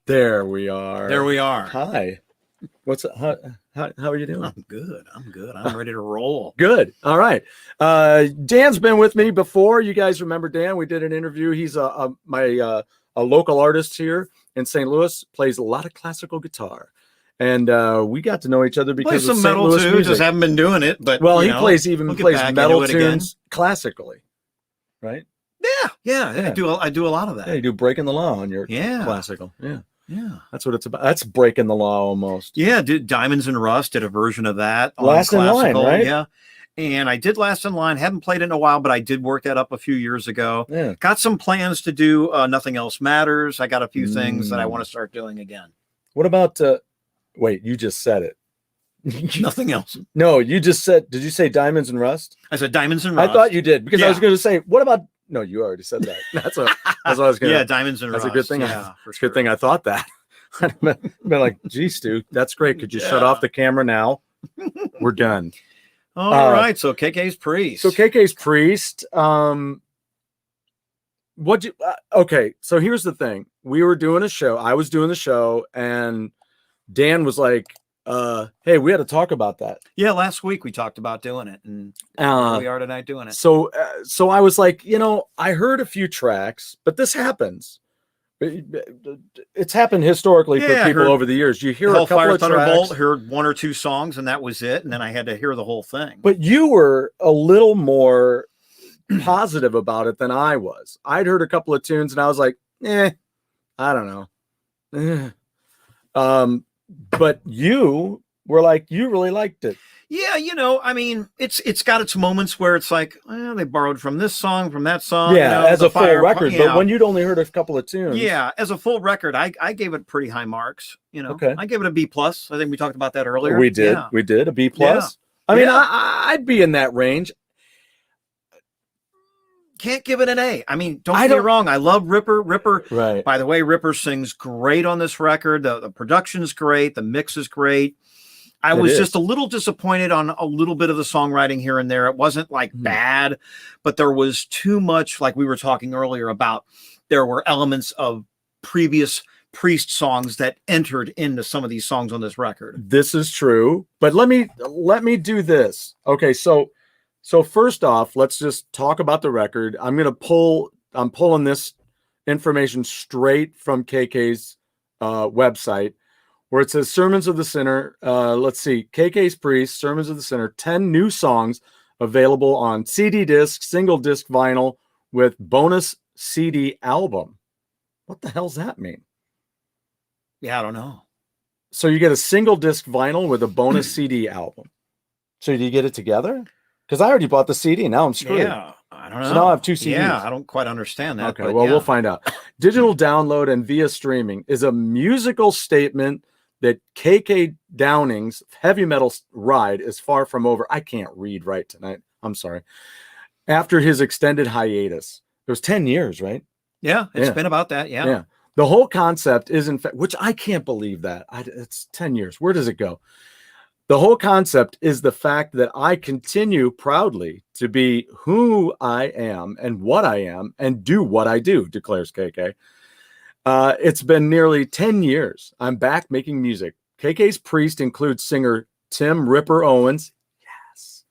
There we are. There we are. Hi. What's up? How are you doing? I'm good. I'm ready to roll. Good. All right. Dan's been with me before. You guys remember Dan? We did an interview. He's a local artist here in St. Louis. Plays a lot of classical guitar, and we got to know each other because Plays some of St. metal Louis too. music. Just haven't been doing it, but well, he know, plays we'll plays metal tunes again. Classically, right? Yeah. I do a lot of that. Yeah, you do Breaking the Law on your classical. Yeah, that's what it's about. That's breaking the law almost. Yeah, did Diamonds and Rust, did a version of that on Last classical, in Line, right? Yeah. And I did Last in Line. Haven't played it in a while, but I did work that up a few years ago. Yeah. Got some plans to do Nothing Else Matters. I got a few things that I want to start doing again. What about wait, you just said it. Nothing else. No, you just said, did you say Diamonds and Rust? I said Diamonds and Rust. I thought you did because I was going to say, what about, no, you already said that. That's what I was going to. Yeah, Diamonds and Rust. That's a good thing. Yeah, it's a good thing I thought that. I'd been like, gee, Stu, that's great. Could you shut off the camera now? We're done. All right. So KK's Priest. Okay. So here's the thing. We were doing a show. I was doing the show and Dan was like, hey, we had to talk about that. Yeah. Last week we talked about doing it and here we are tonight doing it. So I was like, I heard a few tracks, but this happens. It's happened historically for people over the years. You hear Hellfire, a couple of Thunderbolt, tracks, heard one or two songs, and that was it. And then I had to hear the whole thing. But you were a little more positive about it than I was. I'd heard a couple of tunes, and I was like, I don't know. But you were like, you really liked it. Yeah, I mean, it's got its moments where it's like, they borrowed from this song, from that song. Yeah, as a full record. But when you'd only heard a couple of tunes. Yeah, as a full record, I gave it pretty high marks. Okay. I gave it a B+. I think we talked about that earlier. We did. Yeah. We did a B+. Yeah. I mean, I'd be in that range. Can't give it an A. I mean, don't get me wrong. I love Ripper. Right. By the way, Ripper sings great on this record. The production's great. The mix is great. I was just a little disappointed on a little bit of the songwriting here and there. It wasn't like bad, but there was too much, like we were talking earlier about, there were elements of previous Priest songs that entered into some of these songs on this record. This is true, but let me do this. Okay, so first off, let's just talk about the record. I'm pulling this information straight from KK's website, where it says Sermons of the Sinner. Let's see, KK's Priest, Sermons of the Sinner, 10 new songs available on CD disc, single disc vinyl with bonus CD album. What the hell's that mean? Yeah, I don't know. So you get a single disc vinyl with a bonus CD album. So do you get it together? Because I already bought the CD. Now I'm screwed. Yeah, I don't know. So now I have 2 CDs. Yeah, I don't quite understand that. Okay, well, we'll find out. Digital download and via streaming is a musical statement that KK Downing's heavy metal ride is far from over. I can't read right tonight. I'm sorry. After his extended hiatus. It was 10 years, right? Yeah, it's been about that. Yeah. The whole concept is, in fact, which I can't believe that. It's 10 years. Where does it go? The whole concept is the fact that I continue proudly to be who I am and what I am and do what I do, declares KK. It's been nearly 10 years. I'm back making music. KK's Priest includes singer Tim Ripper Owens, yes,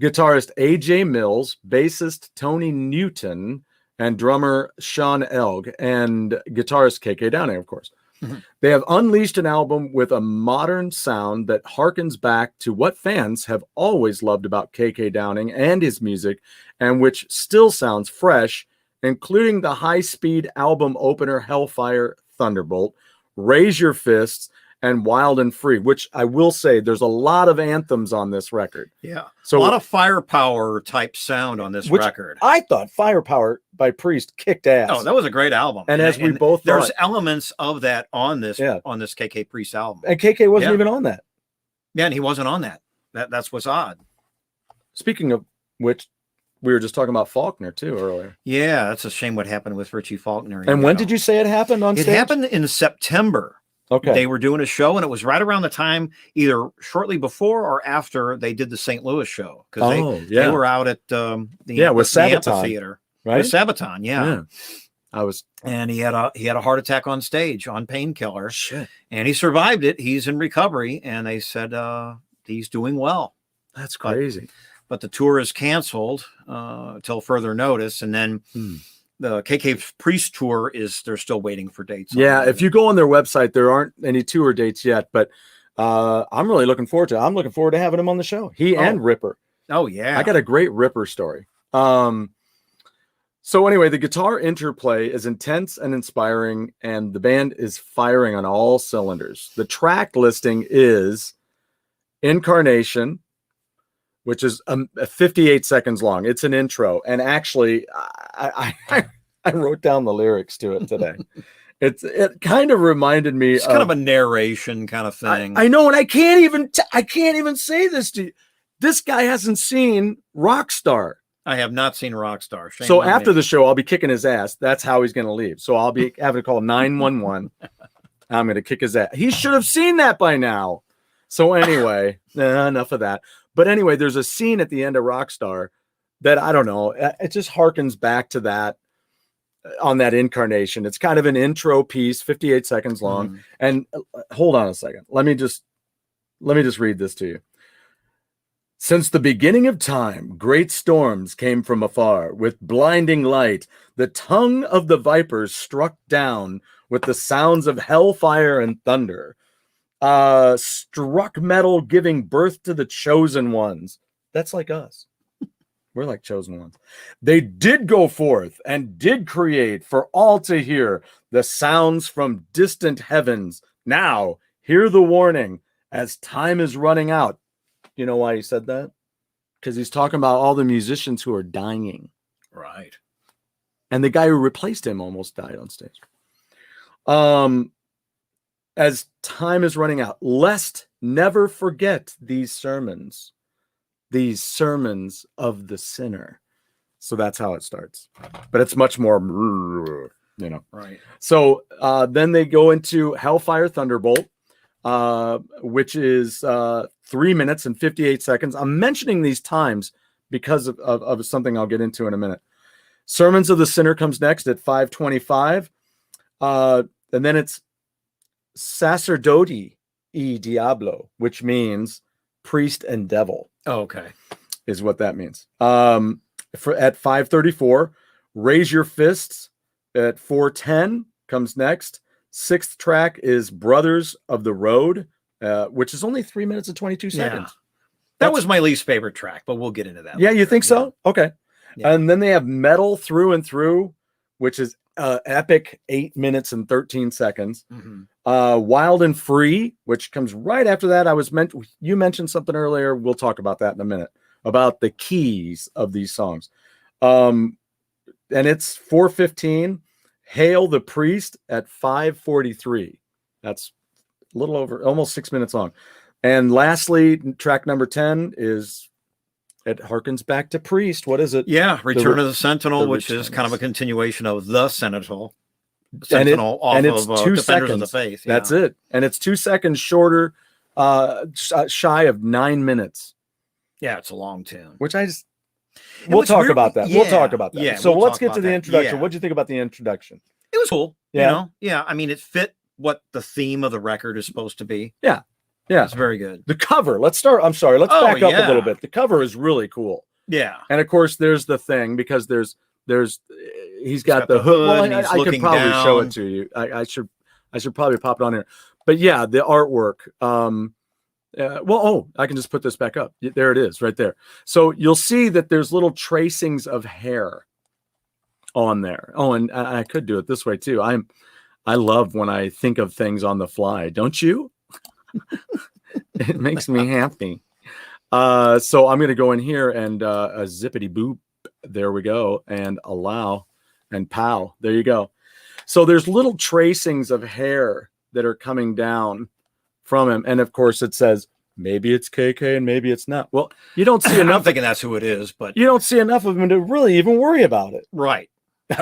guitarist AJ Mills, bassist Tony Newton, and drummer Sean Elg, and guitarist KK Downing, of course. Mm-hmm. They have unleashed an album with a modern sound that harkens back to what fans have always loved about KK Downing and his music, and which still sounds fresh, including the high-speed album opener Hellfire, Thunderbolt, Raise Your Fists, and Wild and Free, which I will say there's a lot of anthems on this record. Yeah. So a lot of firepower type sound on this record. I thought Firepower by Priest kicked ass. Oh, that was a great album. And as we both thought, there's elements of that on this KK Priest album. And KK wasn't even on that. Yeah, and he wasn't on that. That's what's odd. Speaking of which, we were just talking about Faulkner too earlier. Yeah, that's a shame what happened with Richie Faulkner. And when did you say it happened on stage? It happened in September. Okay. They were doing a show, and it was right around the time, either shortly before or after they did the St. Louis show. Because they were out at the with Sabaton, amphitheater. Right? With Sabaton, yeah. and he had a heart attack on stage on painkiller. Shit. And he survived it. He's in recovery, and they said he's doing well. That's crazy. But the tour is canceled till further notice, and then the KK Priest tour they're still waiting for dates. Yeah, if you go on their website, there aren't any tour dates yet, but I'm really looking forward to it. I'm looking forward to having him on the show. And Ripper. Oh yeah, I got a great Ripper story. So anyway, the guitar interplay is intense and inspiring, and the band is firing on all cylinders. The track listing is Incarnation, which is 58 seconds long. It's an intro, and actually, I wrote down the lyrics to it today. It kind of reminded me. It's kind of a narration kind of thing. I know, and I can't even say this to you. This guy hasn't seen Rockstar. I have not seen Rockstar. Shame so after the show, I'll be kicking his ass. That's how he's going to leave. So I'll be having to call 911. I'm going to kick his ass. He should have seen that by now. So anyway, enough of that. But anyway, there's a scene at the end of Rockstar that I don't know. It just harkens back to that on that Incarnation. It's kind of an intro piece, 58 seconds long. And hold on a second. Let me just read this to you. Since the beginning of time, great storms came from afar. With blinding light, the tongue of the vipers struck down with the sounds of hellfire and thunder. Struck metal, giving birth to the chosen ones. That's like us. We're like chosen ones. They did go forth and did create for all to hear the sounds from distant heavens. Now, hear the warning as time is running out. You know why he said that? Because he's talking about all the musicians who are dying. Right. And the guy who replaced him almost died on stage. As time is running out, lest never forget these sermons of the sinner. So that's how it starts. But it's much more, Right. So then they go into Hellfire Thunderbolt, which is 3 minutes and 58 seconds. I'm mentioning these times because of something I'll get into in a minute. Sermons of the Sinner comes next at 5:25. And then it's Sacerdote y Diablo, which means priest and devil. Oh, okay. Is what that means. At 5:34, Raise Your Fists at 4:10 comes next. Sixth track is Brothers of the Road, which is only 3 minutes and 22 seconds. That was my least favorite track, but we'll get into that. Yeah, later. you think so? Okay. Yeah. And then they have Metal Through and Through, which is epic 8 minutes and 13 seconds. Wild and Free, which comes right after that. You mentioned something earlier. We'll talk about that in a minute, about the keys of these songs. And it's 4:15. Hail the Priest at 5:43. That's a little over, almost 6 minutes long. And lastly, track number 10 it harkens back to Priest. What is it? Yeah, Return of the Sentinel, which is kind of a continuation of the Sentinel. Sentinel and it's 2 Defenders seconds. of the Faith. Yeah. That's it. And it's 2 seconds shorter, shy of 9 minutes. Yeah, it's a long tune. Which we'll talk about that. Yeah, We'll talk about that. Yeah, so we'll let's get to the introduction. Yeah. What'd you think about the introduction? It was cool. Yeah. Yeah. I mean, it fit what the theme of the record is supposed to be. Yeah. It's very good. The cover. Let's start. I'm sorry. Let's back up a little bit. The cover is really cool. Yeah. And of course, there's the thing, because he's got the hood. Well, I could probably show it to you. I should probably pop it on here. But yeah, the artwork. I can just put this back up. There it is, right there. So you'll see that there's little tracings of hair on there. Oh, and I could do it this way too. I love when I think of things on the fly. Don't you? It makes me happy. So I'm going to go in here and a zippity boop. There we go. And allow and pow. There you go. So there's little tracings of hair that are coming down from him. And of course it says, maybe it's KK and maybe it's not. Well, you don't see enough. I'm thinking that's who it is, but you don't see enough of him to really even worry about it. Right.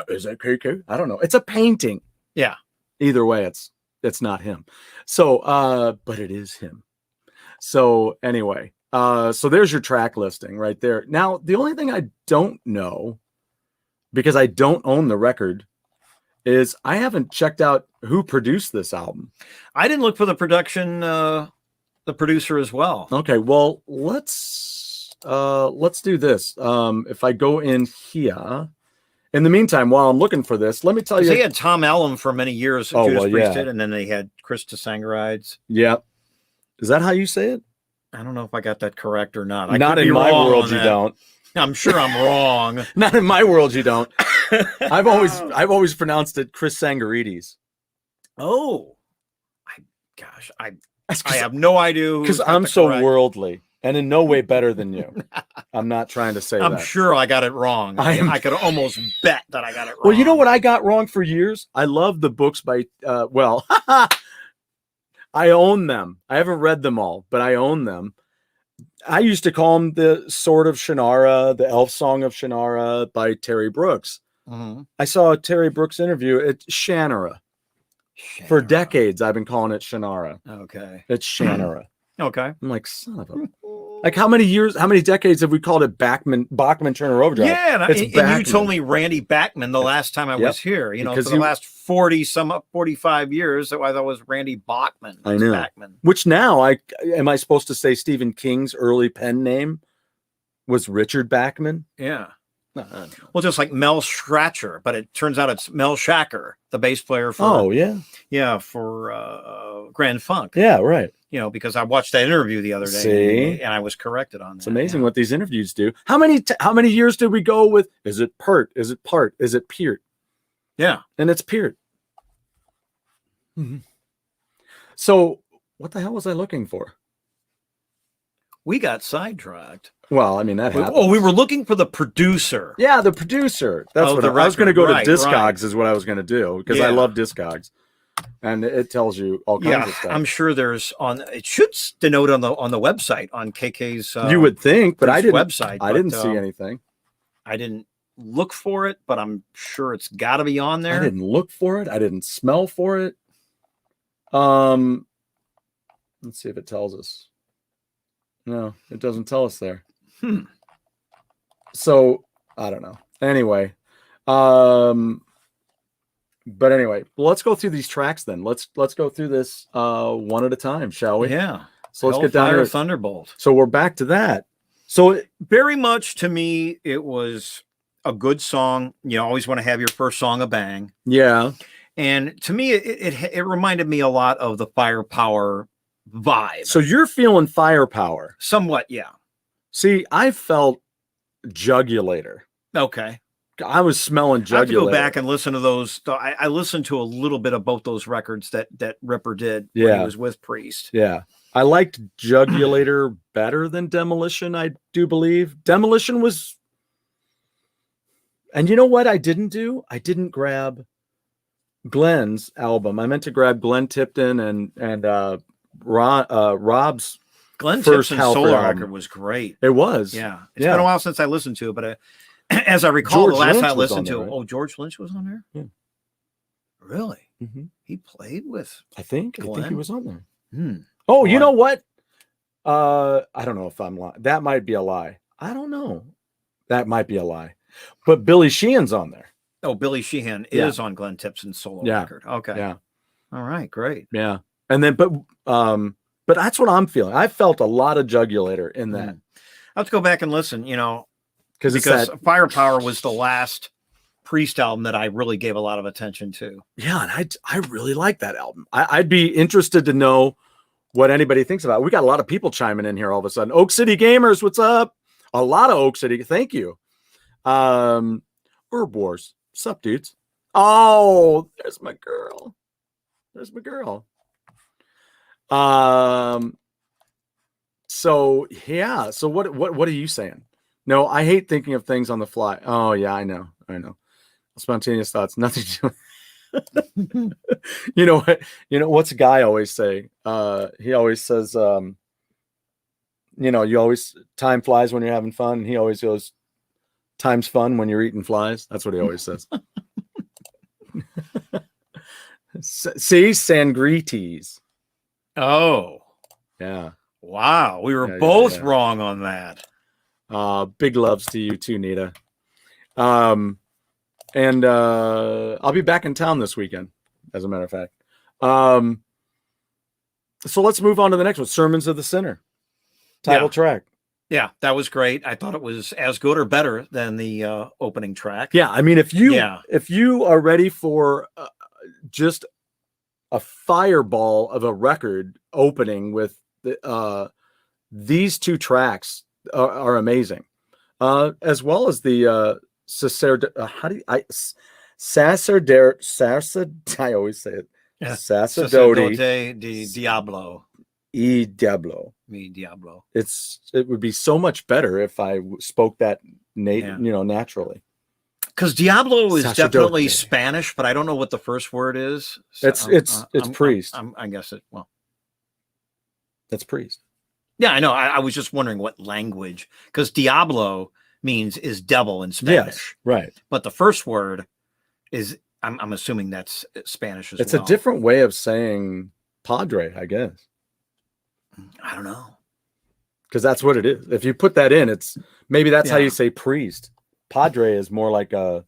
Is that KK? I don't know. It's a painting. Yeah. Either way, it's not him. So, but it is him. So anyway, so there's your track listing right there. Now, the only thing I don't know, because I don't own the record, is I haven't checked out who produced this album. I didn't look for the producer as well. Okay, well, let's do this. If I go in here, in the meantime, while I'm looking for this, let me tell you. They had Tom Allen for many years. Oh, Judas well, Priest yeah. did, and then they had Chris Sangarides. Yeah. Is that how you say it? I don't know if I got that correct or not. Not in my world, you don't. I'm sure I'm wrong. Not in my world, you don't. I've always pronounced it Chris Sangarides. Oh, I have no idea. Because I'm so worldly and in no way better than you. I'm not trying to say that. I'm sure I got it wrong. I could almost bet that I got it wrong. Well, you know what I got wrong for years? I love the books by, I own them. I haven't read them all, but I own them. I used to call them the Sword of Shannara, the Elf Song of Shannara by Terry Brooks. Mm-hmm. I saw a Terry Brooks interview at Shannara. For decades, I've been calling it Shannara. Okay. It's Shannara. Okay. I'm like, son of a... Like, how many decades have we called it Bachman Turner Overdrive? Yeah, and you told me Randy Bachman the last time I was here. You know, for the last 45 years, that I thought was Randy Bachman. I know. Bachman. Which now, am I supposed to say Stephen King's early pen name was Richard Bachman? Yeah. Well, just like Mel Scratcher, but it turns out it's Mel Shacker, the bass player for for Grand Funk. Yeah, right. You know, because I watched that interview the other day, and I was corrected on that. It's amazing what these interviews do. How many years did we go with? Is it Pert? Is it Part? Is it Peart? Yeah, and it's Peart. Mm-hmm. So what the hell was I looking for? We got sidetracked. Well, I mean, that happens. Oh, we were looking for the producer. Yeah, the producer. That's what I was going to go to. Discogs is what I was going to do because I love Discogs, and it tells you all kinds of stuff. I'm sure there's it should denote on the website on KK's. You would think, but I didn't. Website. I didn't see anything. I didn't look for it, but I'm sure it's got to be on there. I didn't look for it. I didn't smell for it. Let's see if it tells us. No, it doesn't tell us there. So I don't know. Anyway, but anyway, let's go through these tracks then. Let's go through this one at a time, shall we? Yeah. So let's get down to Thunderbolt. So we're back to that. So very much to me, it was a good song. You always want to have your first song a bang. Yeah. And to me, it reminded me a lot of the Firepower vibe. So you're feeling Firepower. Somewhat, yeah. See, I felt Jugulator. Okay. I was smelling Jugulator. I have to go back and listen to those. I listened to a little bit of both those records that Ripper did when he was with Priest. Yeah. I liked Jugulator better than Demolition, I do believe. Demolition was... And you know what I didn't do? I didn't grab Glenn's album. I meant to grab Glenn Tipton and Rob's Glenn Tipton's solo record was great. It was. Yeah. It's been a while since I listened to it, but as I recall, the last time I listened to it, George Lynch was on there? Yeah. Really? Mm-hmm. He played with I think he was on there. Oh, you know what? I don't know if I'm lying. That might be a lie. I don't know. That might be a lie. But Billy Sheehan's on there. Oh, Billy Sheehan is on Glenn Tipton's solo record. Okay. Yeah. All right, great. Yeah. And then but that's what I'm feeling. I felt a lot of Jugulator in that. I'll have to go back and listen, because Firepower was the last Priest album that I really gave a lot of attention to. Yeah, and I really like that album. I'd be interested to know what anybody thinks about it. We got a lot of people chiming in here all of a sudden. Oak City Gamers, what's up? A lot of Oak City. Thank you. Herb Wars. What's up, dudes? Oh, there's my girl. So yeah. So what are you saying? No, I hate thinking of things on the fly. Oh yeah, I know. Spontaneous thoughts, nothing to do. You know what? What's a guy always say? He always says, you always time flies when you're having fun. And he always goes, time's fun when you're eating flies. That's what he always says. See, Sangrites. Oh, yeah. Wow. We were both wrong on that. Big loves to you too, Nita. And I'll be back in town this weekend, as a matter of fact. So let's move on to the next one. Sermons of the Sinner. Title track. Yeah, that was great. I thought it was as good or better than the opening track. Yeah, I mean, if you are ready for just a fireball of a record opening with these two tracks are amazing, as well as the I always say it. Yeah. Sacerdote di Diablo. E Diablo. Mi Diablo. It would be so much better if I spoke that naturally. Because Diablo is definitely Spanish, but I don't know what the first word is. So it's priest. I guess it. Well, that's priest. Yeah, I know. I was just wondering what language, because Diablo is devil in Spanish. Yes, right. But the first word is, I'm assuming that's Spanish as well. It's a different way of saying padre, I guess. I don't know. Because that's what it is. If you put that in, maybe that's how you say priest. Padre is more like is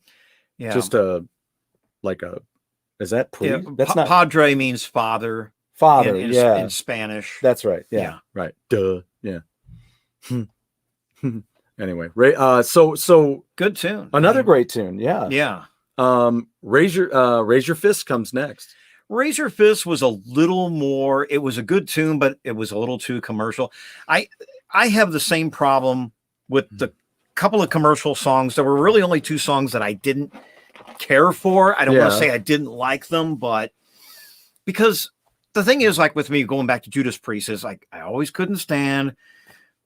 that priest? Yeah, that's not. Padre means father. Father, in Spanish. That's right. Yeah. Right. Duh. Yeah. Anyway, so good tune. Another great tune. Yeah. Yeah. Razer Fist comes next. Razer Fist was a little more. It was a good tune, but it was a little too commercial. I have the same problem with the couple of commercial songs. There were really only two songs that I didn't care for. I don't want to say I didn't like them, but because the thing is, like with me going back to Judas Priest, is like I always couldn't stand,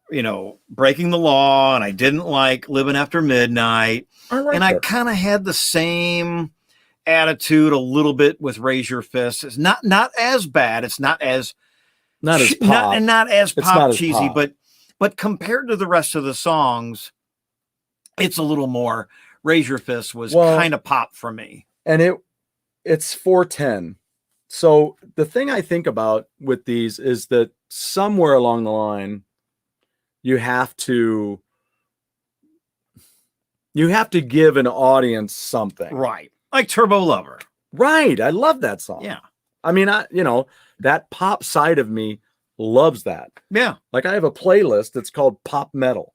Breaking the Law, and I didn't like Living After Midnight. I kind of had the same attitude a little bit with Razer Fist. It's not as bad. It's not as pop cheesy, but compared to the rest of the songs, it's a little more. Razer Fist was kind of pop for me, and it's 410. So the thing I think about with these is that somewhere along the line, you have to give an audience something, right? Like Turbo Lover, right? I love that song. Yeah, I mean, that pop side of me loves that. Yeah, like I have a playlist that's called Pop Metal.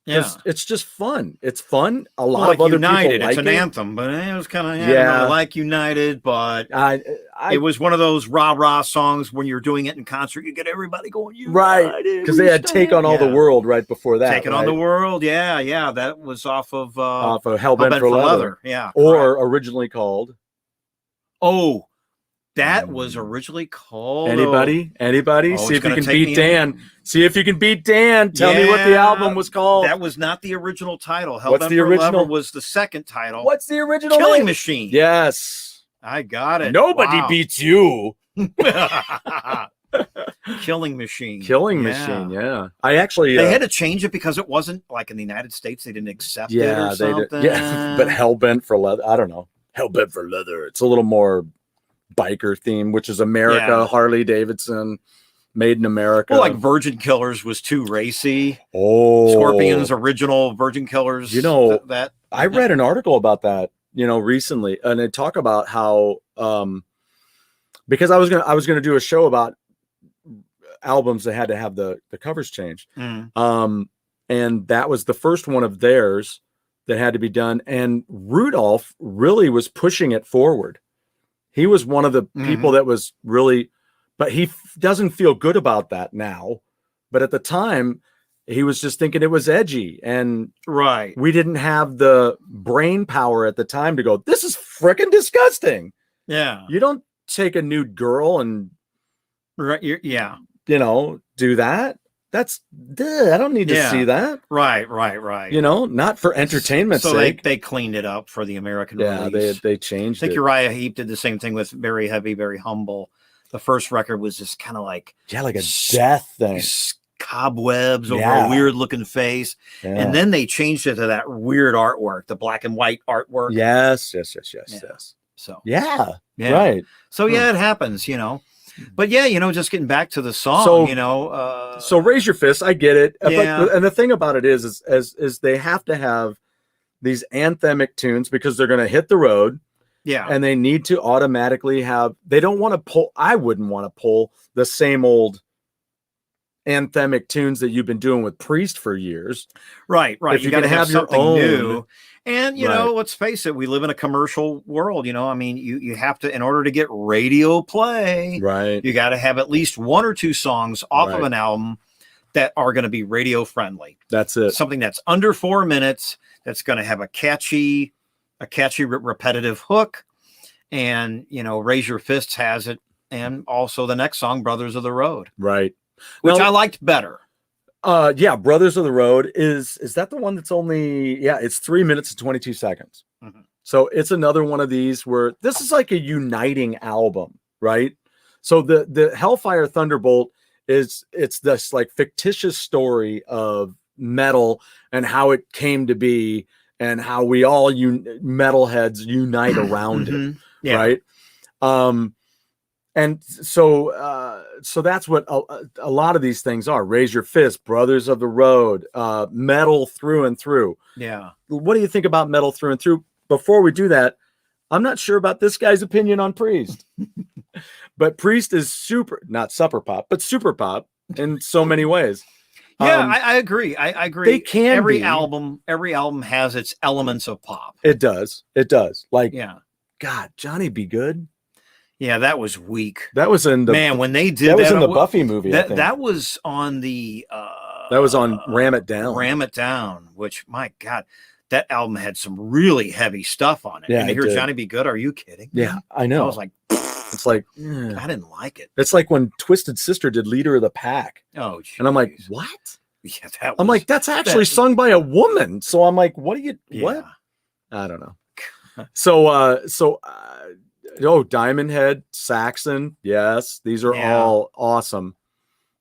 Yeah, it's just fun. It's fun. A lot of other United, people like it's an anthem, but it was kind of I like United, but it was one of those rah songs when you're doing it in concert. You get everybody going, United, right? Because they had Take on All the World right before that. Take on the World, yeah. That was off of Hellbent for Leather, yeah. Or originally called. Oh. That was originally called. Anybody? Oh, see if you can beat Dan. See if you can beat Dan. Tell me what the album was called. That was not the original title. What's the original? Was the second title. What's the original? Killing Machine. Yes, I got it. Nobody beats you. Killing Machine. Killing Machine. Yeah, I actually they had to change it because it wasn't like in the United States. They didn't accept it or something. Yeah, but Hellbent for Leather. I don't know. Hellbent for Leather. It's a little more biker theme, which is America, Harley Davidson, made in America. Well, like Virgin Killers was too racy. Oh, Scorpion's original Virgin Killers. That I read an article about that, recently, and they talk about how because I was gonna do a show about albums that had to have the covers changed. And that was the first one of theirs that had to be done, and Rudolph really was pushing it forward. He was one of the people that was really, but he doesn't feel good about that now. But at the time, he was just thinking it was edgy. And we didn't have the brain power at the time to go, this is freaking disgusting. Yeah. You don't take a nude girl and, do that. That's, I don't need to see that. Right. Not for entertainment's sake. They cleaned it up for the American release. They changed it. I think Uriah Heep did the same thing with Very Heavy, Very Humble. The first record was just kind of like... Yeah, like a death thing. Cobwebs over a weird looking face. Yeah. And then they changed it to that weird artwork, the black and white artwork. Yes. So, right. So, it happens, But just getting back to the song, so Raise Your Fist, I get it. Yeah. And the thing about it is they have to have these anthemic tunes because they're going to hit the road. Yeah. And they need to automatically they don't want to pull. I wouldn't want to pull the same old anthemic tunes that you've been doing with Priest for years. Right. If You got to have something your own, new. And, you know, let's face it, we live in a commercial world. You know, I mean, you have to, in order to get radio play, right, you got to have at least 1 or 2 songs off of an album that are going to be radio friendly. That's it. Something that's under 4 minutes, that's going to have a catchy, repetitive hook. And, you know, Razer Fist has it. And also the next song, Brothers of the Road. Right. Which I liked better. Yeah, Brothers of the Road is that the one that's only, it's 3 minutes and 22 seconds. Mm-hmm. So it's another one of these where this is like a uniting album, right? So the Hellfire Thunderbolt it's this like fictitious story of metal and how it came to be and how we all metalheads unite around it, right? And so that's what a lot of these things are. Razer Fist, Brothers of the Road, metal through and through. Yeah. What do you think about metal through and through? Before we do that, I'm not sure about this guy's opinion on Priest. But Priest is not super pop, but super pop in so many ways. Yeah, I agree. I agree. They can every album has its elements of pop. It does. Like, God, Johnny Be Good. Yeah, that was weak. That was in the when they did that was in the Buffy movie. That was on the that was on Ram It Down. Ram It Down, which, my God, that album had some really heavy stuff on it. Yeah, and to hear Johnny Be Good, are you kidding? Yeah, I know. I was like, it's like I didn't like it. It's like when Twisted Sister did Leader of the Pack. Oh, geez. And I'm like, what? Yeah, I'm like, that's actually sung by a woman. So I'm like, what? I don't know. So Diamond Head, Saxon, yes, these are all awesome.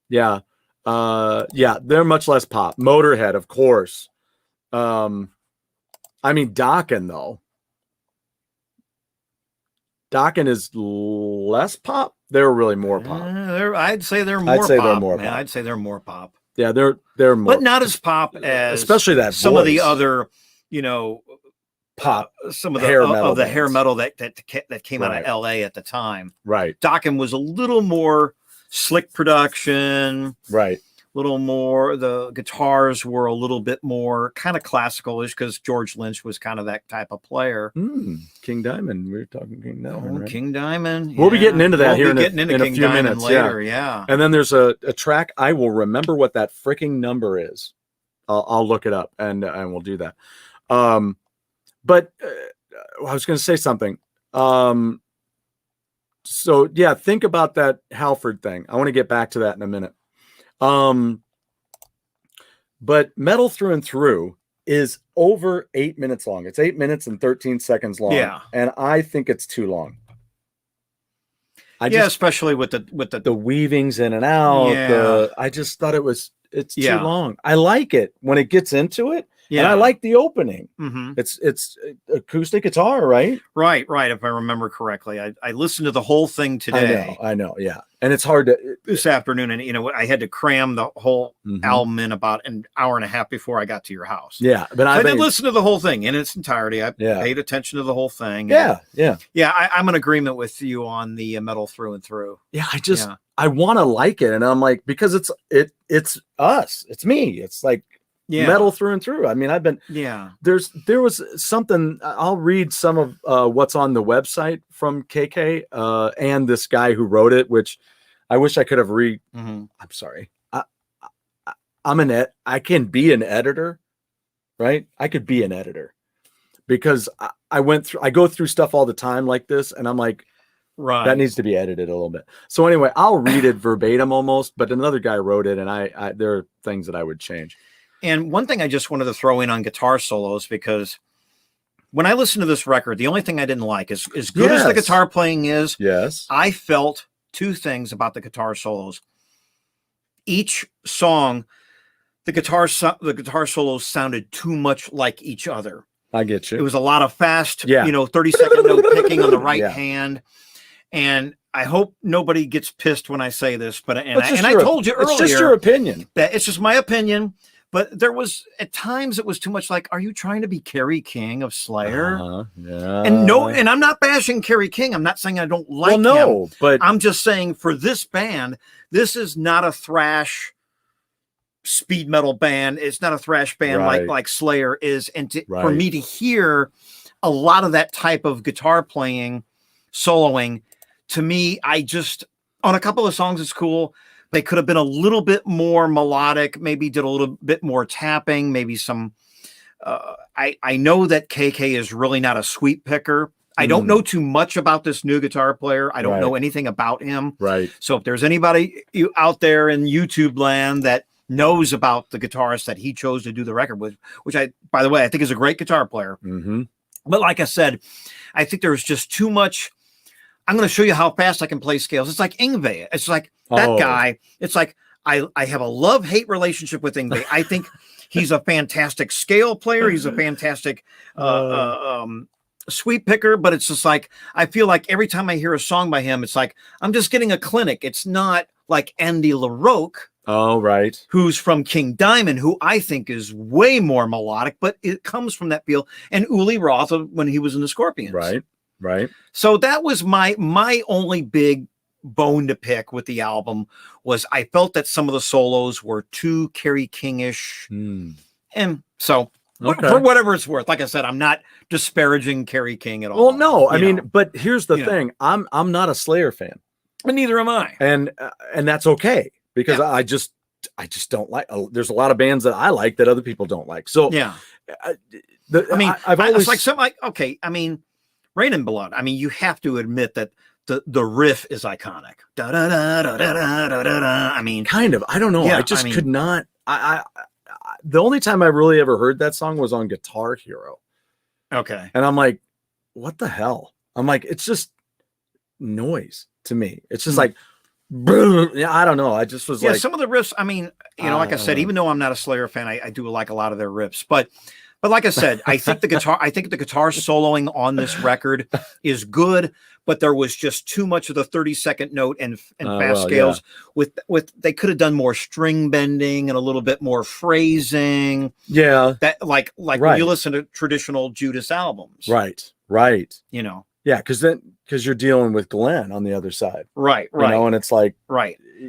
Yeah, they're much less pop. Motorhead, of course. I mean, Dokken though. Dokken is less pop. They're really more pop. I'd say they're more pop. I'd say they're more pop. Yeah, they're more, but not as pop as especially that some voice. Of the other, you know, pop. Some of the hair metal that came out of LA at the time. Right. Dokken was a little more slick production. Right. Little more, the guitars were a little bit more kind of classical-ish because George Lynch was kind of that type of player. King Diamond. We were talking King Diamond. Right? King Diamond. We'll be getting into that here in a few Diamond minutes. Later, yeah. And then there's a track. I will remember what that freaking number is. I'll look it up and we'll do that. But I was going to say something. So yeah, think about that Halford thing. I want to get back to that in a minute. But Metal Through and Through is over 8 minutes long. It's 8 minutes and 13 seconds long. Yeah. And I think it's too long. Especially with the weavings in and out. Yeah. I just thought it's too long. I like it when it gets into it. Yeah. And I like the opening. Mm-hmm. It's acoustic guitar, right? Right. If I remember correctly, I listened to the whole thing today. I know. Yeah. And it's hard to this afternoon. And, you know, I had to cram the whole album in about an hour and a half before I got to your house. Yeah. But I did listen to the whole thing in its entirety. I paid attention to the whole thing. Yeah. I'm in agreement with you on the Metal Through and Through. Yeah. I want to like it. And I'm like, because it's us, it's me. It's like, Metal Through and Through. I mean, there was something. I'll read some of what's on the website from KK and this guy who wrote it, which I wish I could have read. I'm sorry. I can be an editor, right? I could be an editor because I go through stuff all the time like this, and I'm like, right, that needs to be edited a little bit. So anyway, I'll read it verbatim almost, but another guy wrote it, and I there are things that I would change. And one thing I just wanted to throw in on guitar solos, because when I listened to this record, the only thing I didn't like is as good as the guitar playing is. Yes. I felt two things about the guitar solos. Each song, the guitar solos sounded too much like each other. I get you. It was a lot of fast, 30-second note picking on the right hand. And I hope nobody gets pissed when I say this, but I told you earlier. It's just your opinion. It's just my opinion. But there was at times it was too much like, are you trying to be Kerry King of Slayer? Yeah. And I'm not bashing Kerry King. I'm not saying I don't like him. But I'm just saying for this band, this is not a thrash speed metal band. It's not a thrash band like Slayer is. And for me to hear a lot of that type of guitar playing, soloing, to me, I just, on a couple of songs, it's cool. They could have been a little bit more melodic, maybe did a little bit more tapping, maybe some, I know that KK is really not a sweep picker. I don't know too much about this new guitar player. I don't know anything about him. Right. So if there's anybody out there in YouTube land that knows about the guitarist that he chose to do the record with, which by the way, I think is a great guitar player. But like I said, I think there's just too much. I'm going to show you how fast I can play scales. It's like Yngwie. It's like that guy. It's like I have a love-hate relationship with Yngwie. I think he's a fantastic scale player. He's a fantastic sweep picker. But it's just like I feel like every time I hear a song by him, it's like I'm just getting a clinic. It's not like Andy LaRocque. Oh, right. Who's from King Diamond, who I think is way more melodic, but it comes from that feel. And Uli Roth when he was in the Scorpions. Right. So that was my only big bone to pick with the album was I felt that some of the solos were too Kerry King-ish. And so for whatever it's worth, like I said, I'm not disparaging Kerry King at all. Well, no, I mean, but here's the thing. I'm not a Slayer fan. And neither am I. And that's okay because I just don't like, there's a lot of bands that I like that other people don't like. So I've always okay. I mean, Rain and Blood. I mean, you have to admit that the riff is iconic. Da, da, da, da, da, da, da, da. I mean, kind of. I don't know. I just could not. The only time I really ever heard that song was on Guitar Hero. Okay. And I'm like, what the hell? I'm like, it's just noise to me. It's just like, I don't know. I just was like, some of the riffs. I mean, like I said, even though I'm not a Slayer fan, I do like a lot of their riffs, but like I said, I think the guitar soloing on this record is good, but there was just too much of the 30-second note and fast scales. With they could have done more string bending and a little bit more phrasing. Yeah, that like when you listen to traditional Judas albums. Right. Yeah, because you're dealing with Glenn on the other side. Right. And it's like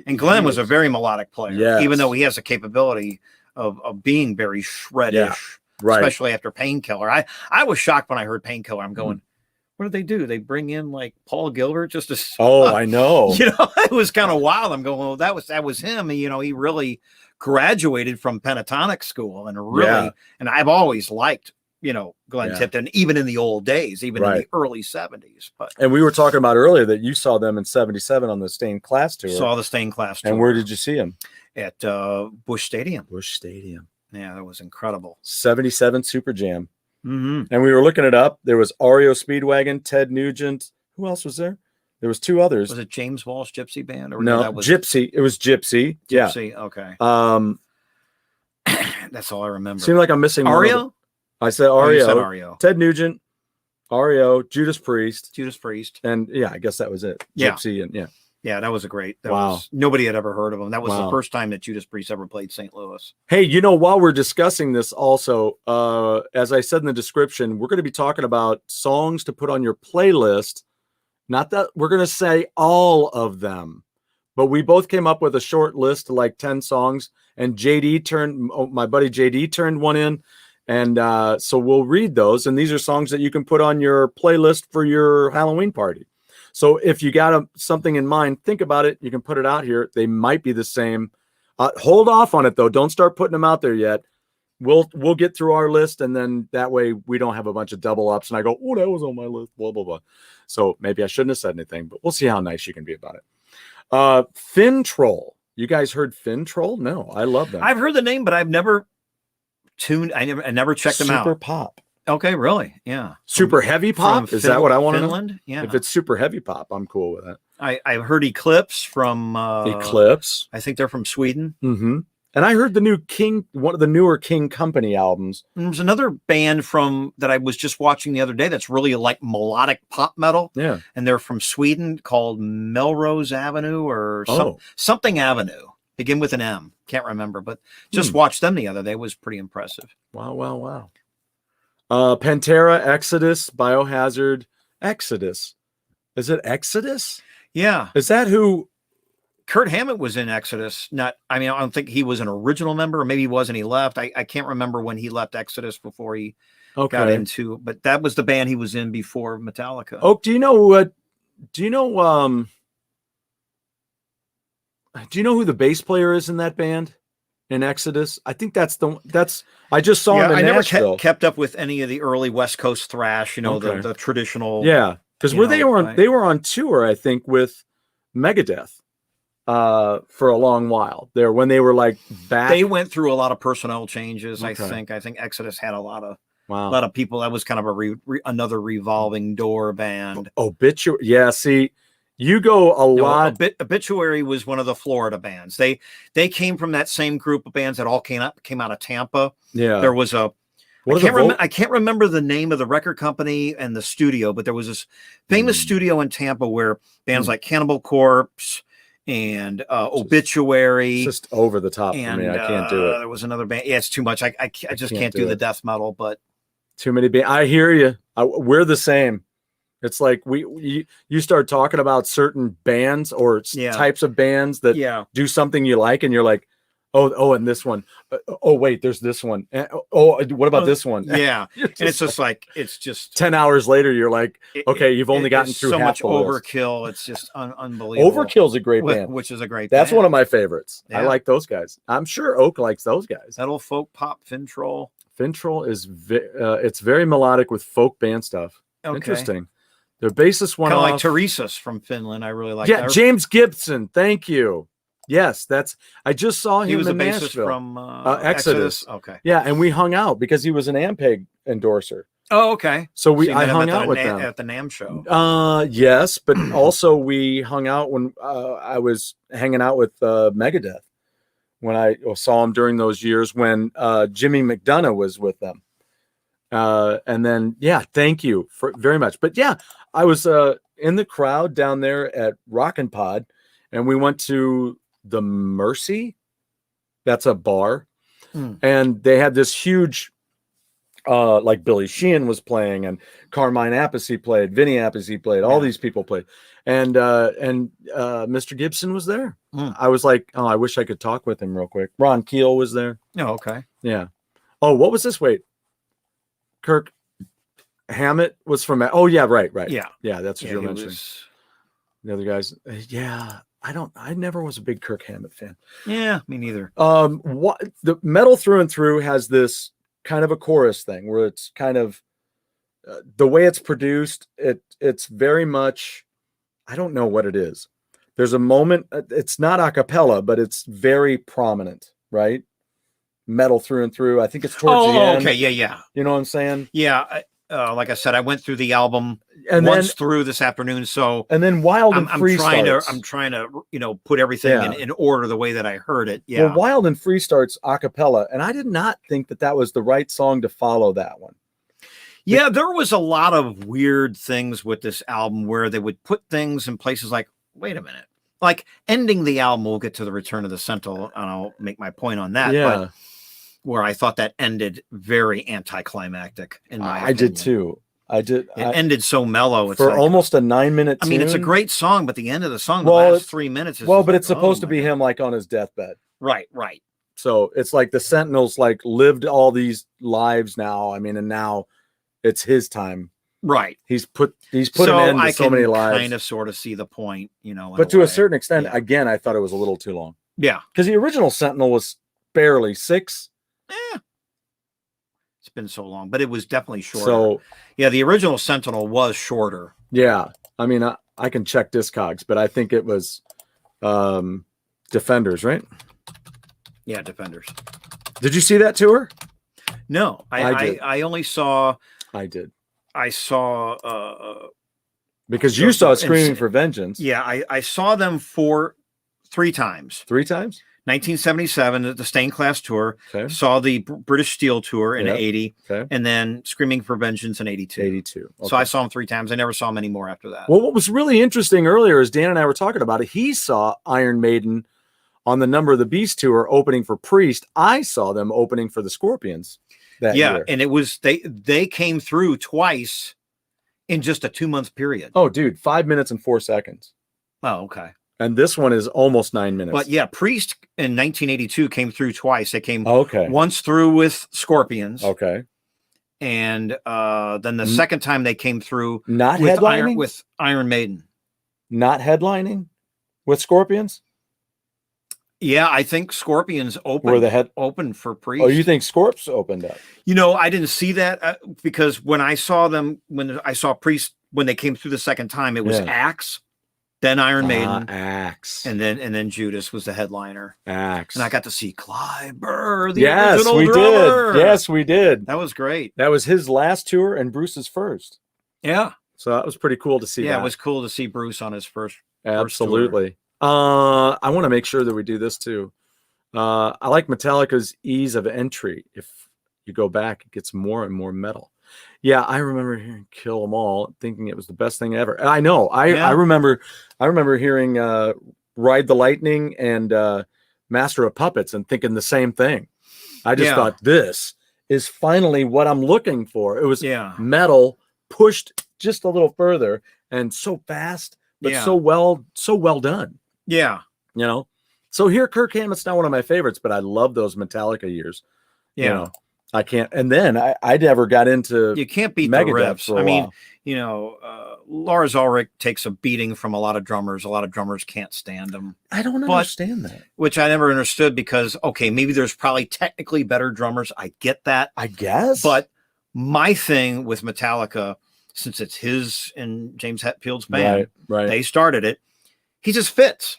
And Glenn was a very melodic player, even though he has a capability of being very shreddish. Yeah. Right. Especially after Painkiller. I was shocked when I heard Painkiller. I'm going, what did they do? They bring in like Paul Gilbert just to. Oh, I know. It was kind of wild. I'm going, well, that was him. He really graduated from pentatonic school and and I've always liked, Glenn Tipton, even in the old days, even in the early 70s. And we were talking about earlier that you saw them in 77 on the Stained Class tour. Saw the Stained Class tour. And where did you see them? At Busch Stadium. Yeah, that was incredible. 77 Super Jam. And we were looking it up. There was REO Speedwagon, Ted Nugent. Who else was there? There was two others. Was it James Walsh Gypsy Band? Or no, that was Gypsy. It was Gypsy. Gypsy, okay. That's all I remember. Seemed like I'm missing REO? I said REO. You said REO. Ted Nugent, REO, Judas Priest. And I guess that was it. Gypsy and Yeah, that was a great. Nobody had ever heard of him. That was the first time that Judas Priest ever played St. Louis. Hey, while we're discussing this also, as I said in the description, we're going to be talking about songs to put on your playlist. Not that we're going to say all of them, but we both came up with a short list of like 10 songs, and my buddy JD turned one in. And so we'll read those. And these are songs that you can put on your playlist for your Halloween party. So if you got something in mind, think about it. You can put it out here. They might be the same. Hold off on it, though. Don't start putting them out there yet. We'll get through our list, and then that way we don't have a bunch of double ups. And I go, oh, that was on my list, blah, blah, blah. So maybe I shouldn't have said anything, but we'll see how nice you can be about it. Fin Troll. You guys heard Fin Troll? No, I love them. I've heard the name, but I've never tuned. I never checked them out. Super pop. Okay, really? Yeah. Super heavy pop? Is that what I want to know? Yeah. If it's super heavy pop, I'm cool with that. I've heard Eclipse from Eclipse. I think they're from Sweden. Mm-hmm. And I heard the new one of the newer King Company albums. And there's another band that I was just watching the other day that's really like melodic pop metal. Yeah. And they're from Sweden called Melrose Avenue or something Avenue. Begin with an M. Can't remember, but just watched them the other day. It was pretty impressive. Wow. Pantera, Exodus, Biohazard, Exodus. Is it Exodus? Yeah. Is that who? Kurt Hammett was in Exodus. I don't think he was an original member, or maybe he was and he left. I can't remember when he left Exodus before he got into, but that was the band he was in before Metallica. Oh, do you know who the bass player is in that band in Exodus? I think that's I just saw him in Nashville. Never kept up with any of the early West Coast thrash, the traditional. Yeah. Because they were on tour, I think, with Megadeth for a long while there when they were like back. They went through a lot of personnel changes. Okay. I think Exodus had a lot of people. That was kind of another revolving door band. Obituary. Yeah. See, you go a lot. Obituary was one of the Florida bands. They came from that same group of bands that all came out of Tampa. Yeah. There was I can't remember the name of the record company and the studio, but there was this famous studio in Tampa where bands like Cannibal Corpse and Obituary. It's just over the top for me. I can't do it. There was another band. Yeah, it's too much. I just can't do the death metal, but too many bands. I hear you. We're the same. It's like you start talking about certain bands or types of bands that do something you like, and you're like, oh, and this one. Oh, wait, there's this one. Oh, what about this one? Yeah, and it's just like 10 hours later, you're like, okay, you've only gotten through so half much the list. Overkill. It's just unbelievable. Overkill's a great band, which is a great. That's band. One of my favorites. Yeah. I like those guys. I'm sure Oak likes those guys. Metal, folk, pop, Fintroll. Fintroll is it's very melodic with folk band stuff. Okay. Interesting. Their bassist went off. Kind of like Teresa's from Finland. I really like. Yeah, James Gibson. Thank you. Yes, I just saw him. He was in the bassist Nashville. from Exodus. Okay. Yeah, and we hung out because he was an Ampeg endorser. Oh, I hung out with them at the NAMM show. Yes, but also we hung out when I was hanging out with Megadeth when I saw him during those years when Jimmy McDonough was with them. And then thank you very much. But I was in the crowd down there at Rockin' Pod, and we went to the Mercy. That's a bar. And they had this huge like Billy Sheehan was playing, and Carmine Appice played, Vinny Appice played, all these people played. And Mr. Gibson was there. I was like, oh, I wish I could talk with him real quick. Ron Keel was there. Oh, okay. Yeah. Oh, what was this? Wait. Kirk Hammett was from. Oh yeah, right. Yeah, that's what you were mentioning. The other guys. I never was a big Kirk Hammett fan. Yeah, me neither. What the Metal Through and Through has this kind of a chorus thing where it's kind of the way it's produced. It's very much. I don't know what it is. There's a moment. It's not a cappella, but it's very prominent, right? Metal Through and Through. I think it's towards the end. Okay, yeah. You know what I'm saying? Yeah. Like I said, I went through the album once through this afternoon. So and then Wild and Free starts. I'm trying to put everything in order the way that I heard it. Yeah. Well, Wild and Free starts a cappella, and I did not think that was the right song to follow that one. Yeah, there was a lot of weird things with this album where they would put things in places like, wait a minute, like ending the album. We'll get to the Return of the Sentinel, and I'll make my point on that. Yeah. But where I thought that ended very anticlimactic. In my opinion. I did too. It ended so mellow. It's for almost a 9-minute. I mean, it's a great song, but the end of the song, the last 3 minutes. Is but it's supposed to be him like on his deathbed. Right. So it's like the Sentinel's like lived all these lives now. I mean, and now it's his time. Right. He's put an end to so many lives. Kind of sort of see the point, But to a certain extent, again, I thought it was a little too long. Yeah. Because the original Sentinel was barely 6. It's been so long, but it was definitely shorter. So the original Sentinel was shorter. Yeah. I mean, I can check Discogs, but I think it was Defenders, right? Yeah, Defenders. Did you see that tour? No, I only saw. I did. I saw. Because you saw Screaming for Vengeance. Yeah, I saw them 3 times. 3 times? 1977, the Stained Class tour. Okay. Saw the British Steel tour in 80. Okay. And then Screaming for Vengeance in 82. 82. Okay. So I saw him 3 times. I never saw him anymore after that. Well, what was really interesting earlier is Dan and I were talking about it. He saw Iron Maiden on the Number of the Beast tour opening for Priest. I saw them opening for the Scorpions that year. And it was they came through twice in just a 2-month period. Oh, dude, 5 minutes and 4 seconds. Oh, okay. And this one is almost 9 minutes. But yeah, Priest in 1982 came through twice. They came okay. once through with Scorpions. Okay. And then the second time they came through not with headlining? with Iron Maiden. Not headlining with Scorpions? Yeah, I think Scorpions opened for Priest. Oh, you think Scorps opened up? You know, I didn't see that because when I saw them, when I saw Priest, when they came through the second time, it was Axe, then Iron Maiden, Axe, and then Judas was the headliner. Axe, and I got to see Clive Burr, the yes, original we drummer. did. Yes, we did. That was great. That was his last tour and Bruce's first. Yeah, so that was pretty cool to see. Yeah, it was cool to see Bruce on his first. Absolutely. I want to make sure that we do this too. I like Metallica's ease of entry. If you go back, it gets more and more metal. Yeah, I remember hearing "Kill 'Em All," thinking it was the best thing ever. I know. I remember hearing "Ride the Lightning" and "Master of Puppets" and thinking the same thing. I just thought this is finally what I'm looking for. It was metal pushed just a little further and so fast, but so well done. Yeah, you know. So here, Kirk Hammett's not one of my favorites, but I love those Metallica years. Yeah. You know, I can't. And then I never got into. You can't beat the riffs. I mean, you know, Lars Ulrich takes a beating from a lot of drummers. A lot of drummers can't stand him. I don't understand that. Which I never understood because, okay, maybe there's probably technically better drummers. I get that. I guess. But my thing with Metallica, since it's his and James Hetfield's band, right. They started it. He just fits.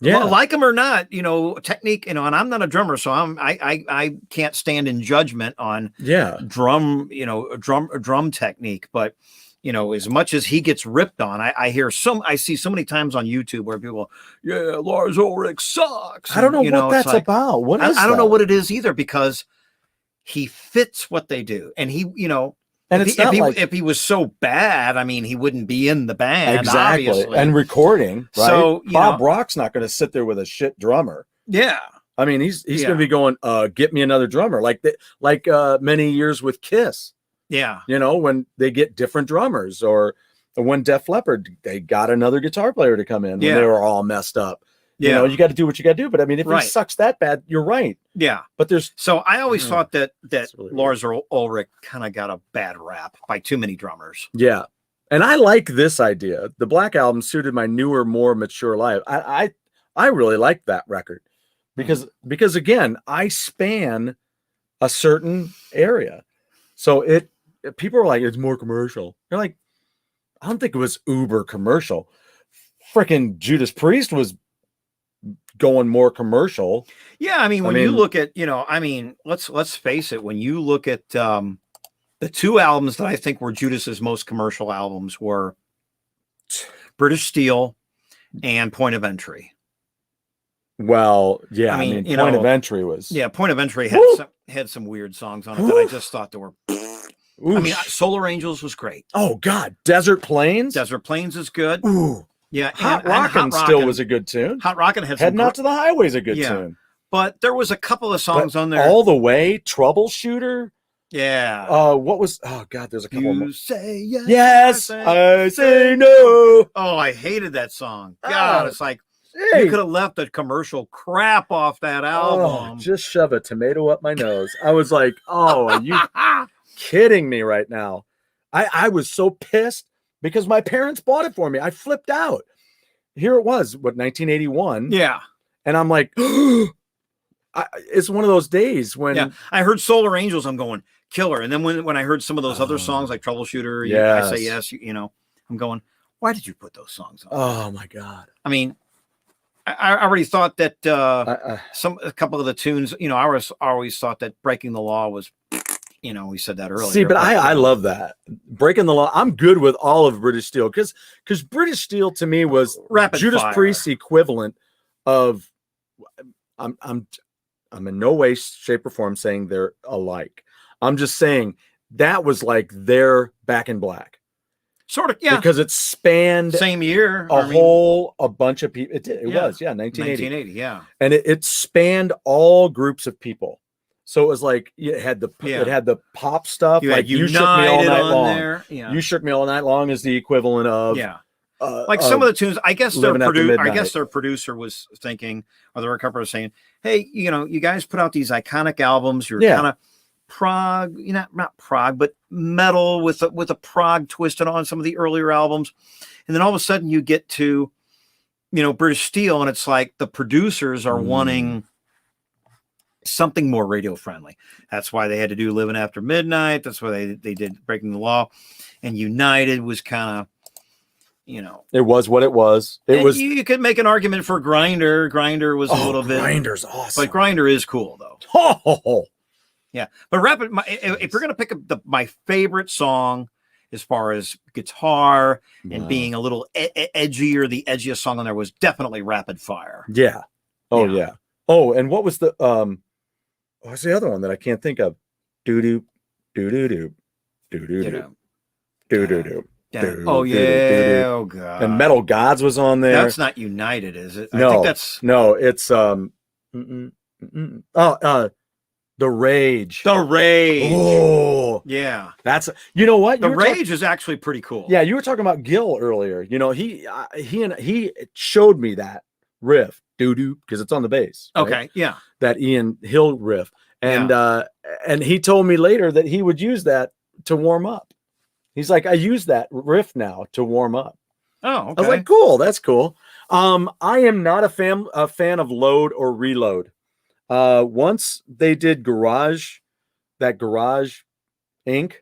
Yeah, like him or not, you know, technique, you know, and I'm not a drummer, so I can't stand in judgment on drum, you know, drum technique. But, you know, as much as he gets ripped on, I see so many times on YouTube where people, Lars Ulrich sucks. I don't know what that's about. What is I don't know what it is either, because he fits what they do. And he, you know, and if he was so bad, I mean, he wouldn't be in the band, exactly, obviously. And recording. Right? So Bob Rock's not going to sit there with a shit drummer. Yeah, I mean, he's going to be going, get me another drummer, like many years with Kiss. Yeah, you know, when they get different drummers, or when Def Leppard, they got another guitar player to come in when they were all messed up. You know, you got to do what you got to do. But I mean, if he sucks that bad, you're right. Yeah. But so I always thought that really Lars Ulrich kind of got a bad rap by too many drummers. Yeah. And I like this idea. The Black Album suited my newer, more mature life. I really like that record because again, I span a certain area. So people are like, it's more commercial. You're like, I don't think it was uber commercial. Freaking Judas Priest was going more commercial. Yeah, I mean, when you look at, you know, I mean, let's face it, when you look at the two albums that I think were Judas's most commercial albums were British Steel and Point of Entry. Well, yeah, I mean Point of Entry was Point of Entry had some weird songs on it that I just thought they were I mean, Solar Angels was great. Oh God, Desert Plains is good. Ooh. Yeah, Hot Rockin' still was a good tune. Hot Rockin' had Heading Out to the Highway's a good tune. But there was a couple of songs on there. All the Way, Troubleshooter. Yeah. What was? Oh God, there's a couple. You say yes. Yes, I say no. Oh, I hated that song. God, it's like you could have left the commercial crap off that album. Just shove a tomato up my nose. I was like, oh, are you kidding me right now? I was so pissed. Because my parents bought it for me. I flipped out. Here it was, 1981. Yeah. And I'm like, it's one of those days when I heard Solar Angels, I'm going, killer. And then when I heard some of those other songs like Troubleshooter, I Say Yes, you know, I'm going, why did you put those songs on? Oh my God. I mean, I already thought that a couple of the tunes, you know, I always thought that Breaking the Law was, you know, we said that earlier. See, but I love that. Breaking the Law. I'm good with all of British Steel because British Steel to me was Rapid Judas Fire. Priest's equivalent of. I'm in no way, shape, or form saying they're alike. I'm just saying that was like their Back in Black. Sort of, yeah. Because it spanned same year. a bunch of people. It did. It was, 1980, yeah. And it spanned all groups of people. So it was like it had the pop stuff. Like you shook me all night long. There. Yeah. You shook me all night long is the equivalent of like some of the tunes. I guess their producer was thinking, or the recoverer was saying, "Hey, you guys put out these iconic albums. You're kind of prog, not prog, but metal with a prog twisted on some of the earlier albums, and then all of a sudden you get to, British Steel, and it's like the producers are wanting something more radio friendly. That's why they had to do Living After Midnight. That's why they did Breaking the Law, and United was kind of, it was what it was. It was. You could make an argument for Grinder. Grinder was a little bit. Grinder's awesome, but Grinder is cool though. Oh. Yeah, but if you're gonna pick up my favorite song as far as guitar and being a little edgier, the edgiest song on there was definitely Rapid Fire. Yeah. Oh yeah. Oh, and what was the what's the other one that I can't think of? Doo doo doo doo doo doo doo doo doo doo doo. Oh yeah. Oh god. And Metal Gods was on there. That's not United, is it? No, I think that's it's The Rage. The Rage. Oh, yeah. That's you know what? The Rage is actually pretty cool. Yeah, you were talking about Gil earlier. He showed me that riff, doo doo, because it's on the bass. Right? Okay, yeah. That Ian Hill riff, and he told me later that he would use that to warm up. He's like, I use that riff now to warm up. Oh, okay. I was like, cool, that's cool. I am not a fan of Load or Reload. Once they did Garage Inc.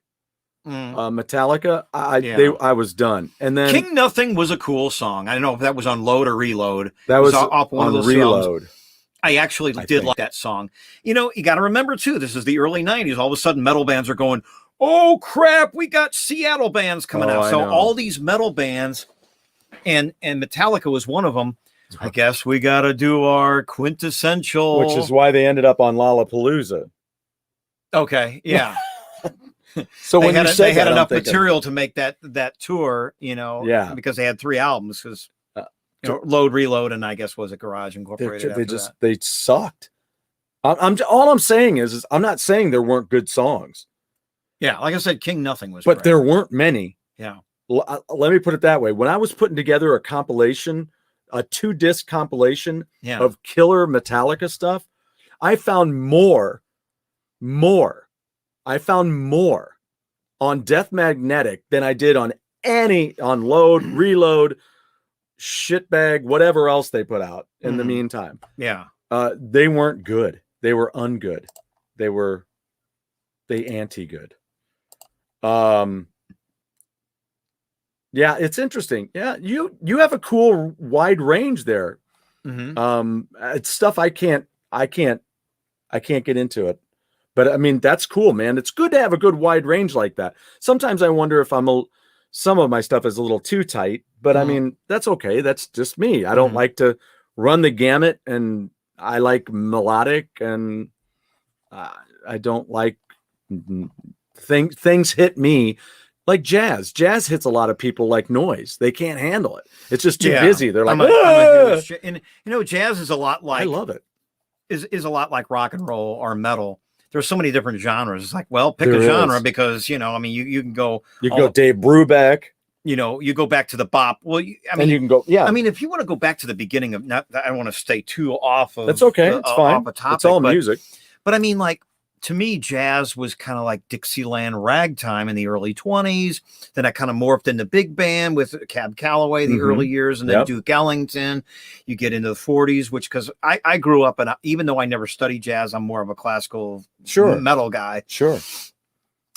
Metallica, I was done. And then King Nothing was a cool song. I don't know if that was on Load or Reload. That was off one on of those Reload. songs. I actually did like that song. You got to remember too, this is the early 90s. All of a sudden metal bands are going, oh crap, we got Seattle bands coming out. So all these metal bands, and Metallica was one of them. I guess we got to do our quintessential. Which is why they ended up on Lollapalooza. Okay, yeah. So when they had enough material to make that tour, because they had 3 albums, because Load, Reload, and I guess was it Garage Incorporated. They sucked. All I'm saying is I'm not saying there weren't good songs. Yeah, like I said, King Nothing was, but there weren't many. Yeah. Let me put it that way. When I was putting together a 2-disc compilation of killer Metallica stuff, I found more on Death Magnetic than I did on Load, Reload, Shitbag, whatever else they put out in the meantime. Yeah. They weren't good. They were ungood. They anti-good. Yeah, it's interesting. Yeah, you have a cool wide range there. It's stuff I can't get into it. But I mean, that's cool, man. It's good to have a good wide range like that. Sometimes I wonder if some of my stuff is a little too tight, but I mean, that's okay. That's just me. I don't like to run the gamut, and I like melodic, and I don't like things hit me like jazz. Jazz hits a lot of people like noise. They can't handle it. It's just too busy. They're like, and jazz is a lot like, I love it. Is a lot like rock and roll or metal. There's so many different genres. It's like, well, pick a genre because, you can go. You can go Dave Brubeck. You go back to the bop. Well, and you can go, yeah. I mean, if you want to go back to the beginning of, I don't want to stay too off of. That's okay. It's fine. It's all music. But I mean, like, to me, jazz was kind of like Dixieland ragtime in the early 20s. Then I kind of morphed into big band with Cab Calloway, the early years, and then Duke Ellington. You get into the 40s, which, because I grew up, and even though I never studied jazz, I'm more of a classical metal guy. Sure.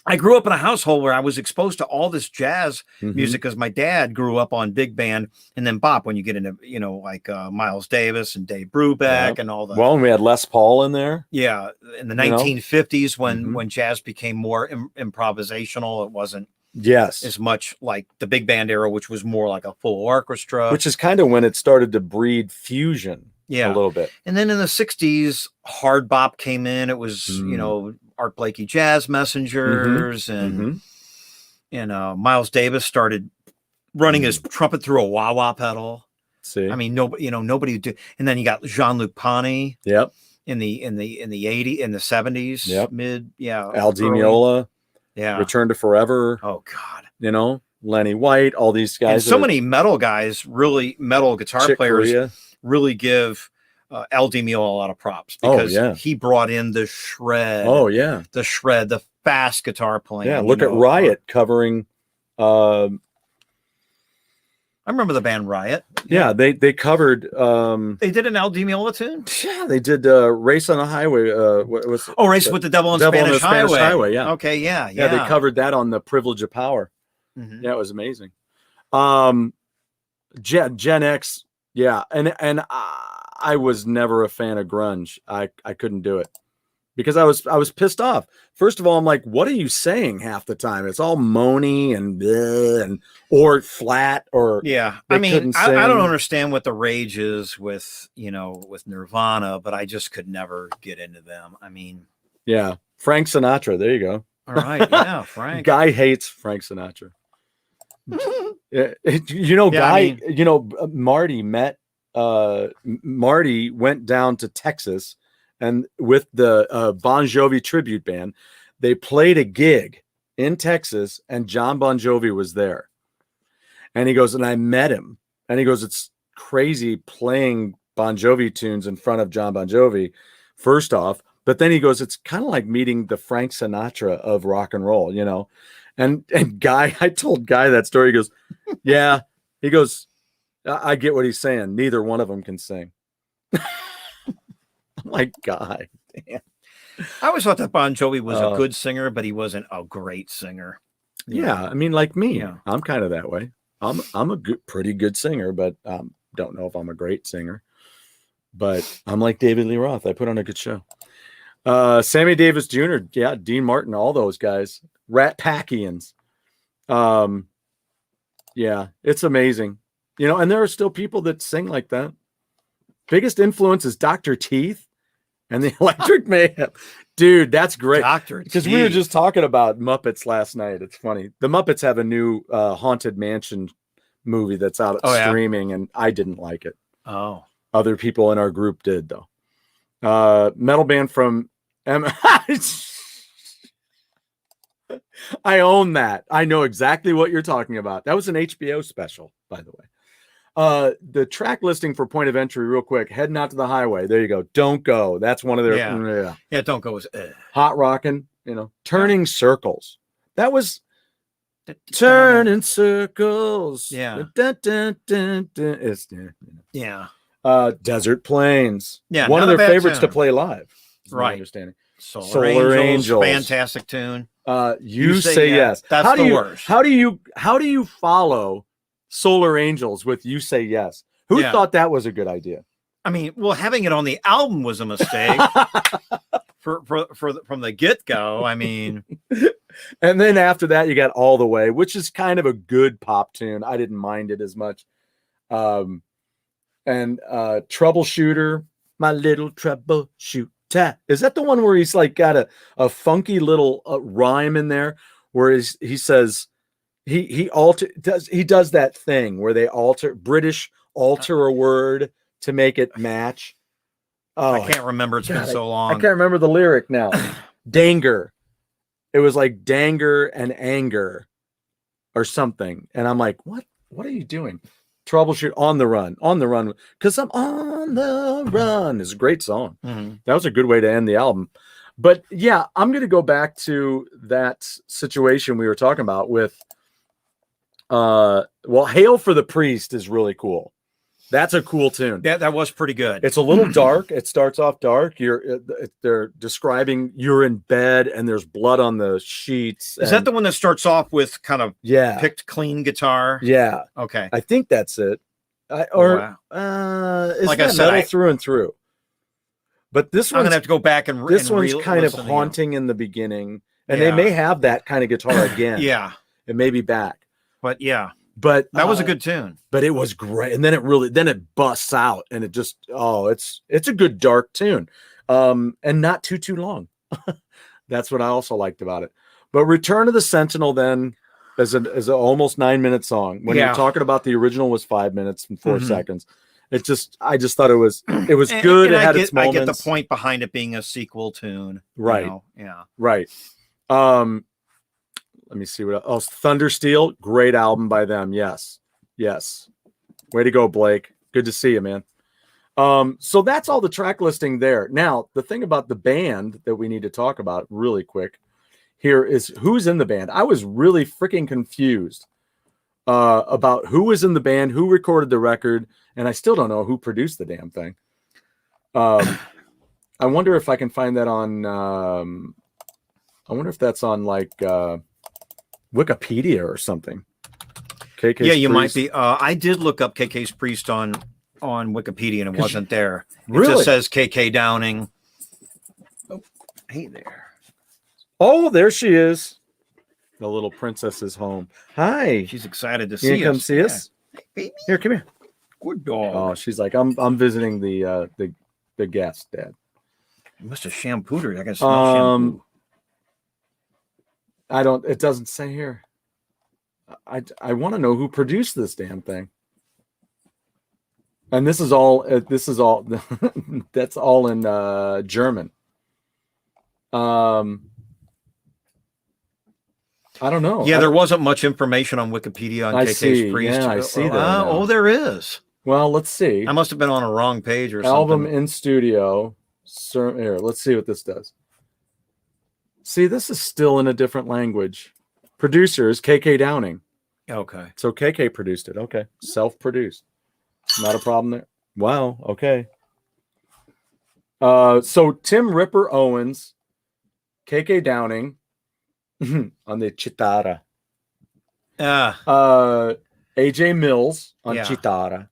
I grew up in a household where I was exposed to all this jazz music because my dad grew up on big band and then bop. When you get into, like Miles Davis and Dave Brubeck and all the. Well, and we had Les Paul in there. Yeah, in the 1950s when jazz became more improvisational, it wasn't as much like the big band era, which was more like a full orchestra. Which is kind of when it started to breed fusion. A little bit. And then in the 60s, hard bop came in. It was, Art Blakey Jazz Messengers and Miles Davis started running his trumpet through a wah-wah pedal. See, I mean, nobody would do. And then you got Jean-Luc Ponty. Yep. In the 70s, Yep. mid, yeah. Al Di Meola. Yeah. Return to Forever. Oh God. You know, Lenny White, all these guys. And so many metal guys, really metal guitar Chick players, Corea. really give Al Di Meola a lot of props because he brought in the shred. Oh yeah. The shred, the fast guitar playing. Yeah. Look at Riot covering. I remember the band Riot. Yeah, they covered. They did an Al Di Meola tune. Yeah, they did Race on the Highway. Race with the Devil on Spanish Highway. Yeah. Okay, yeah. They covered that on the Privilege of Power. Mm-hmm. Yeah, it was amazing. Gen X. Yeah, and I was never a fan of grunge. I couldn't do it because I was pissed off. First of all, I'm like, what are you saying half the time? It's all moany and or flat or I mean, I don't understand what the rage is with Nirvana, but I just could never get into them. I mean, yeah, Frank Sinatra. There you go. All right, yeah, Frank. Guy hates Frank Sinatra. Marty went down to Texas. And with the Bon Jovi tribute band, they played a gig in Texas, and John Bon Jovi was there. And he goes, and I met him. And he goes, it's crazy playing Bon Jovi tunes in front of John Bon Jovi, first off. But then he goes, it's kind of like meeting the Frank Sinatra of rock and roll, you know? And Guy, I told Guy that story. He goes, yeah. He goes, I get what he's saying. Neither one of them can sing. My God, damn. I always thought that Bon Jovi was a good singer, but he wasn't a great singer. Yeah, I mean, like me, I'm kind of that way. I'm a pretty good singer, but don't know if I'm a great singer. But I'm like David Lee Roth. I put on a good show. Sammy Davis Jr., yeah, Dean Martin, all those guys, Rat Packians. Yeah, it's amazing, and there are still people that sing like that. Biggest influence is Dr. Teeth and the Electric Mayhem. Dude, that's great. Because we were just talking about Muppets last night. It's funny. The Muppets have a new Haunted Mansion movie that's out streaming, and I didn't like it. Oh. Other people in our group did, though. Metal band from... I own that. I know exactly what you're talking about. That was an HBO special, by the way. The track listing for Point of Entry, real quick. Heading Out to the Highway. There you go. Don't Go. That's one of their. Yeah. Don't Go was Hot Rockin'. Turning Circles. That was Turning Circles. Yeah. Yeah. Desert Plains. Yeah. One of their favorites to play live. Right. My understanding. Solar Angels. Fantastic tune. You Say Yes. That's the worst. How do you follow Solar Angels with You Say Yes? Who thought that was a good idea? I mean, well, having it on the album was a mistake from the get-go. I mean, and then after that, you got All the Way, which is kind of a good pop tune. I didn't mind it as much. And Troubleshooter, My Little Troubleshooter. Is that the one where he's like got a funky little rhyme in there where he says he does that thing where they British alter a word to make it match. Oh, I can't remember. It's been so long. I can't remember the lyric now. Danger. It was like danger and anger or something. And I'm like, what are you doing? Troubleshoot, On the Run, because I'm on the run is a great song. Mm-hmm. That was a good way to end the album. But yeah, I'm going to go back to that situation we were talking about with, Hail for the Priest is really cool. That's a cool tune. That was pretty good. It's a little dark. It starts off dark. They're describing you're in bed and there's blood on the sheets. Is that the one that starts off with kind of picked clean guitar? Yeah. Okay. I think that's it. Like I said, metal through and through. But this one's I'm gonna have to go back and this one's kind of haunting in the beginning, and they may have that kind of guitar again. Yeah, it may be back. But yeah. But that was a good tune. But it was great. And then it busts out and it just, it's a good dark tune. And not too long. That's what I also liked about it. But Return of the Sentinel then, as an almost 9-minute song. When you're talking about the original was 5 minutes and 4 seconds. I just thought it was good. It had its moments. I get the point behind it being a sequel tune. Right. You know? Yeah. Right. Let me see what else. Thundersteel, great album by them. Yes. Yes. Way to go, Blake. Good to see you, man. So that's all the track listing there. Now, the thing about the band that we need to talk about really quick here is who's in the band. I was really freaking confused about who was in the band, who recorded the record, and I still don't know who produced the damn thing. I wonder if I can find that on I wonder if that's on like Wikipedia or something. KK's yeah, you Priest. might be. I did look up KK's Priest on Wikipedia and it wasn't there. Really? It just says KK Downing. Oh, hey there. Oh, there she is. The little princess is home. Hi. She's excited to You see gonna us. come see us? Hey, baby. Here, come here. Good dog. Oh, she's like, I'm visiting the guest, Dad. You must have shampooed her. I can smell shampoo. It doesn't say here. I want to know who produced this damn thing. And this is all that's all in German. I don't know. Yeah, there wasn't much information on Wikipedia on KK's Priest. Yeah, I see that. Oh, there is. Well, let's see. I must have been on a wrong page or Album something. in studio. Here, let's see what this does. See, this is still in a different language. Producers, KK Downing. Okay. So KK produced it. Okay. Self-produced. Not a problem there. Wow. Okay. So Tim Ripper Owens, KK Downing on the chitara. AJ Mills on chitara.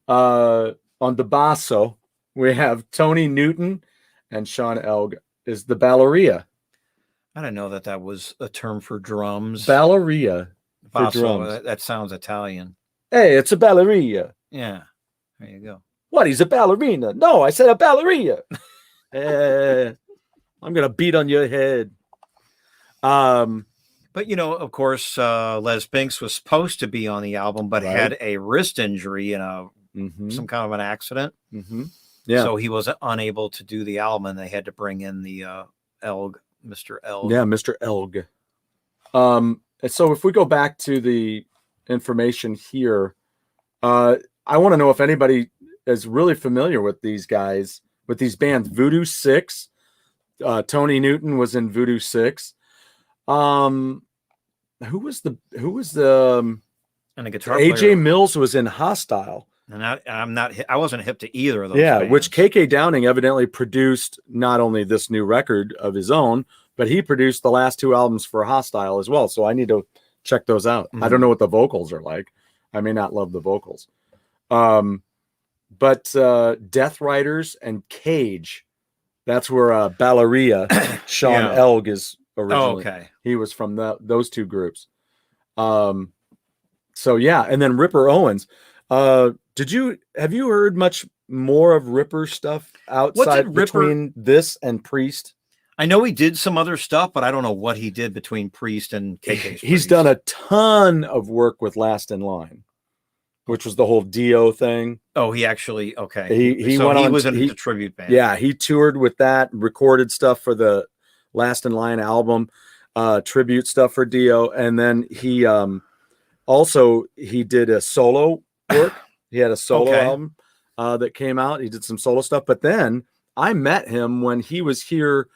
On the basso, we have Tony Newton and Sean Elg is the Balleria. I didn't know that was a term for drums. Balleria for Basso, drums. that sounds Italian. Hey, it's a balleria. Yeah. There you go. What? He's a ballerina. No, I said a balleria. I'm going to beat on your head. But, of course, Les Binks was supposed to be on the album, but had a wrist injury and some kind of an accident. Mm-hmm. Yeah. So he was unable to do the album, and they had to bring in the Elg, Mr. Elg. Yeah, Mr. Elg. So if we go back to the information here, I want to know if anybody is really familiar with these guys, with these bands. Voodoo 6. Tony Newton was in Voodoo 6. Who was the and a guitar AJ player. Mills was in Hostile. And I wasn't hip to either of those. Yeah, bands. which KK Downing evidently produced not only this new record of his own, but he produced the last 2 albums for Hostile as well. So I need to check those out. I don't know what the vocals are like. I may not love the vocals. But Death Riders and Cage, that's where Balleria, Sean Elg is originally. Oh, okay. He was from those 2 groups. So yeah, and then Ripper Owens. Have you heard much more of Ripper stuff outside between this and Priest? I know he did some other stuff, but I don't know what he did between Priest and KK's He's done a ton of work with Last in Line, which was the whole Dio thing. Oh, he actually, okay. He was in the tribute band. Yeah, he toured with that, recorded stuff for the Last in Line album, tribute stuff for Dio, and then he did a solo work. He had a solo album that came out. He did some solo stuff, but then I met him when he was here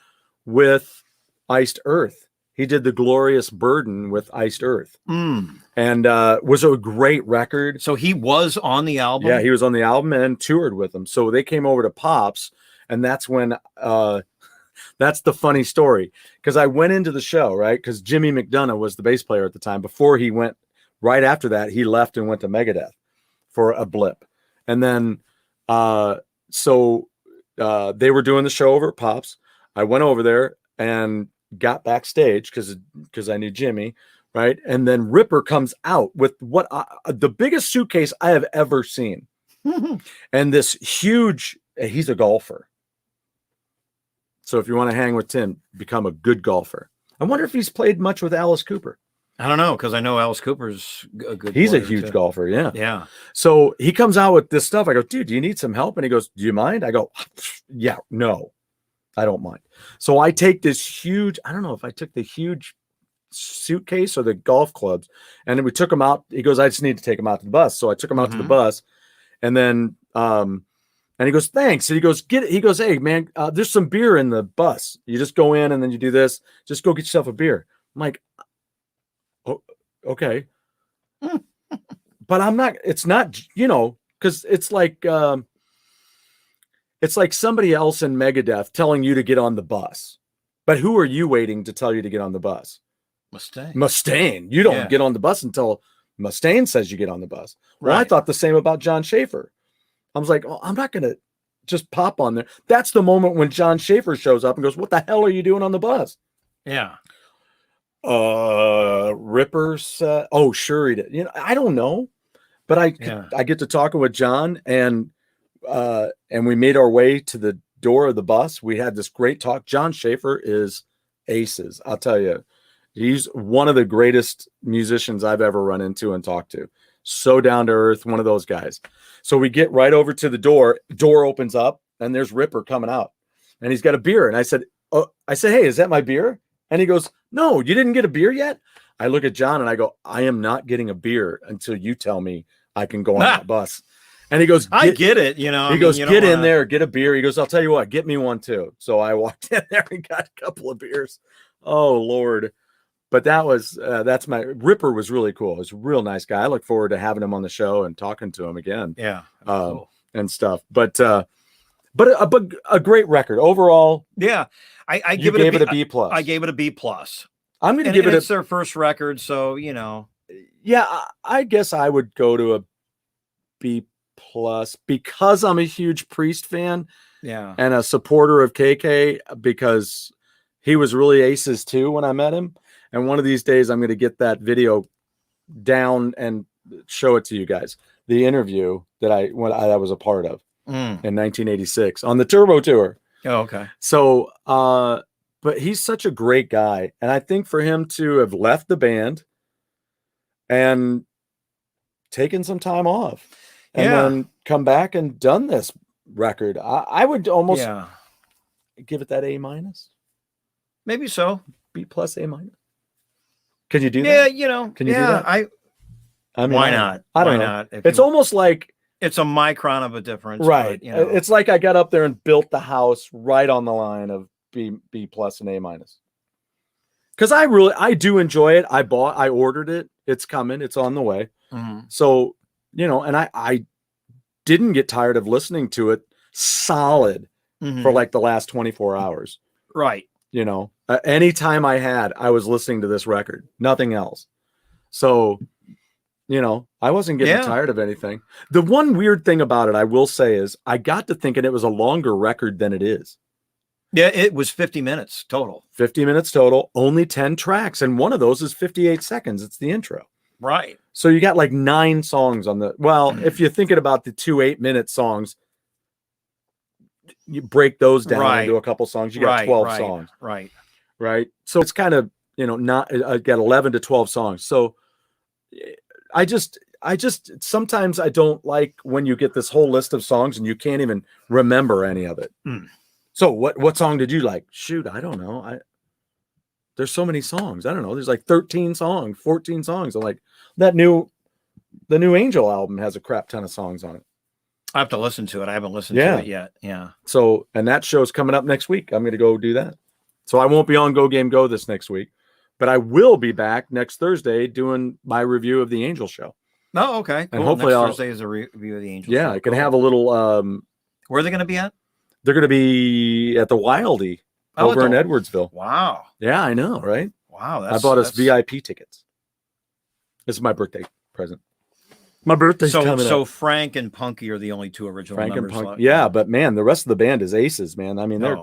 with Iced Earth. He did the Glorious Burden with Iced Earth, and was a great record. So he was on the album. Yeah, he was on the album and toured with them. So they came over to Pops, and that's when that's the funny story, because I went into the show, right? Because Jimmy McDonough was the bass player at the time. Before he went, right after that, he left and went to Megadeth for a blip. And then they were doing the show over at Pops. I went over there and got backstage because I knew Jimmy, right? And then Ripper comes out with the biggest suitcase I have ever seen. And this huge, he's a golfer. So if you want to hang with Tim, become a good golfer. I wonder if he's played much with Alice Cooper. I don't know, because I know Alice Cooper's a good He's a player, huge too. golfer. Yeah. Yeah. So he comes out with this stuff. I go, dude, do you need some help? And he goes, do you mind? I go, yeah, no, I don't mind. So I take this huge, I don't know if I took the huge suitcase or the golf clubs, and then we took them out. He goes, I just need to take them out to the bus. So I took them out to the bus, and then, and he goes, thanks. And he goes, he goes, hey man, there's some beer in the bus. You just go in and then you do this. Just go get yourself a beer. I'm like, oh, okay. But I'm not, it's not, you know, because it's like somebody else in Megadeth telling you to get on the bus. But who are you waiting to tell you to get on the bus? Mustaine. You don't get on the bus until Mustaine says you get on the bus. Well, I thought the same about John Schaefer. I was like, oh, I'm not going to just pop on there. That's the moment when John Schaefer shows up and goes, what the hell are you doing on the bus? Yeah. Ripper said, oh, sure he did. You know, I don't know. But I get to talking with John, and we made our way to the door of the bus. We had this great talk. John Schaefer is aces. I'll tell you, he's one of the greatest musicians I've ever run into and talked to. So down to earth, one of those guys. So we get right over to the door. Door opens up, and there's Ripper coming out, and he's got a beer. And I said, hey, is that my beer? And he goes, no, you didn't get a beer yet? I look at John and I go, I am not getting a beer until you tell me I can go on that bus. And he goes, I get it. You know, he goes, get in there, get a beer. He goes, I'll tell you what, get me one too. So I walked in there and got a couple of beers. Oh Lord. But that was, that's my Ripper was really cool. He's a real nice guy. I look forward to having him on the show and talking to him again. Yeah. Cool. And stuff. But a great record overall. Yeah. I gave it a B plus. I gave it a B plus. I'm going to give it it's their first record. So, you know, yeah, I guess I would go to a B plus because I'm a huge Priest fan. Yeah. And a supporter of KK because he was really aces too when I met him. And one of these days I'm going to get that video down and show it to you guys. The interview that I was a part of in 1986 on the Turbo Tour. Oh, okay. So, but he's such a great guy. And I think for him to have left the band and taken some time off and then come back and done this record, I would almost give it that A minus. Maybe so. B plus, A minus. Can you do that? Yeah, you know. Can you do that? I mean, why not? I don't know. It's almost like it's a micron of a difference. Right. But, you know. It's like I got up there and built the house right on the line of B plus and A minus. Because I do enjoy it. I ordered it. It's coming. It's on the way. So, you know, and I didn't get tired of listening to it solid for like the last 24 hours. Right. You know, anytime I was listening to this record, nothing else. So, you know, I wasn't getting tired of anything. The one weird thing about it, I will say, is I got to thinking it was a longer record than it is. Yeah, it was 50 minutes total. 50 minutes total, only 10 tracks. And one of those is 58 seconds. It's the intro. Right. So you got like 9 songs on the, well, if you're thinking about the 2 8-minute songs, you break those down into a couple songs. You got 12 songs. Right. So it's kind of, you know, I got 11 to 12 songs. So I just sometimes I don't like when you get this whole list of songs and you can't even remember any of it. So what song did you like? Shoot, I don't know. There's so many songs. I don't know. There's like 13 songs, 14 songs. I'm like, the new Angel album has a crap ton of songs on it. I have to listen to it. I haven't listened to it yet. Yeah. So, and that show's coming up next week. I'm going to go do that. So I won't be on Go Game Go this next week, but I will be back next Thursday doing my review of the Angel show. Oh, okay. And hopefully next Thursday is a review of the Angel show. Yeah, I can have a little. Where are they going to be at? They're going to be at the Wildie over in Edwardsville. Wow. Yeah, I know, right? Wow. I bought us VIP tickets. This is my birthday present. My birthday's coming up. So Frank and Punky are the only 2 original members. Frank and Punky. Yeah, but man, the rest of the band is aces, man. I mean, they're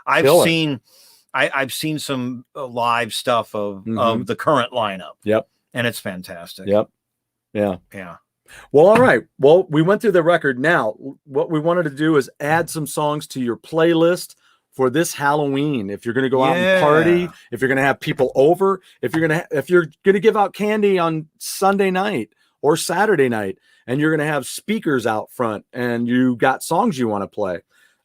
I've seen some live stuff of the current lineup. Yep. And it's fantastic. Yep. Yeah. Yeah. Well, all right. Well, we went through the record. Now, what we wanted to do is add some songs to your playlist for this Halloween, if you're going to go out and party, if you're going to have people over, if you're going to give out candy on Sunday night or Saturday night, and you're going to have speakers out front and you got songs you want to play.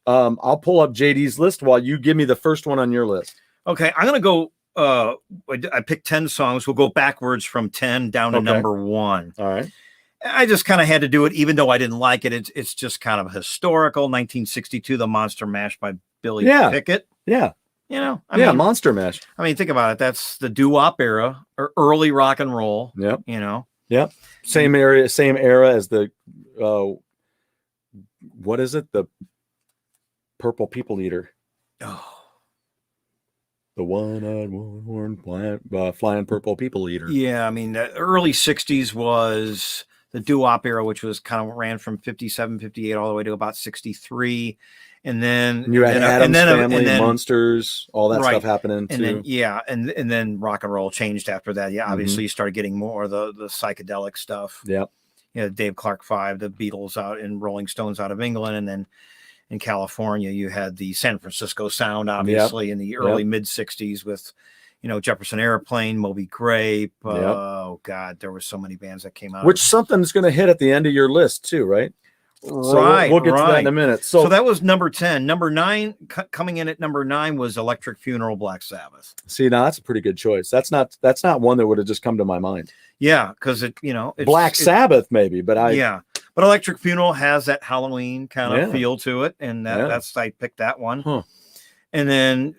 I'll pull up JD's list while you give me the first one on your list. Okay. I'm going to go, I picked 10 songs. We'll go backwards from 10 down to number 1. All right. I just kind of had to do it, even though I didn't like it. It's just kind of historical. 1962, The Monster Mash by Billy Pickett. Yeah. You know, I mean, Monster Mash. I mean, think about it. That's the doo-wop era or early rock and roll. Yep. You know. Yep. Same era as the what is it? The Purple People Eater. Oh. The one-eyed, one-horned, flying purple people eater. Yeah, I mean, the early 60s was the doo-wop era, which was kind of ran from 57, 58 all the way to about 63. And then you had Addams Family, Monsters, all that stuff happening too. And then rock and roll changed after that. Yeah, obviously you started getting more of the psychedelic stuff. Yep. Yeah, Dave Clark 5, the Beatles out and Rolling Stones out of England, and then in California you had the San Francisco sound, obviously, in the early mid 60s with, you know, Jefferson Airplane, Moby Grape. Oh God, there were so many bands that came out. Which something's going to hit at the end of your list too, right? Right. So we'll get to that in a minute. So that was number 10. Number 9, coming in at number 9 was Electric Funeral, Black Sabbath. See, now that's a pretty good choice. That's not one that would have just come to my mind. Yeah, because it's Black Sabbath maybe, but but Electric Funeral has that Halloween kind of feel to it, and that's I picked that one. Huh. And then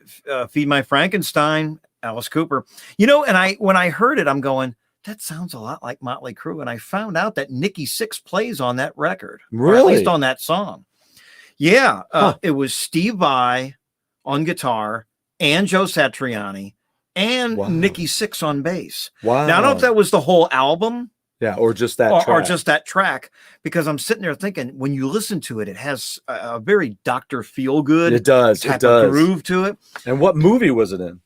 Feed My Frankenstein, Alice Cooper. You know, and when I heard it, I'm going, that sounds a lot like Motley Crue. And I found out that Nikki Sixx plays on that record. Really? Or at least on that song. Yeah. It was Steve Vai on guitar and Joe Satriani and Nikki Sixx on bass. Wow. Now, I don't know if that was the whole album. Yeah, or just that track. Or just that track, because I'm sitting there thinking, when you listen to it, it has a very Dr. Feelgood type of groove to it. And what movie was it in?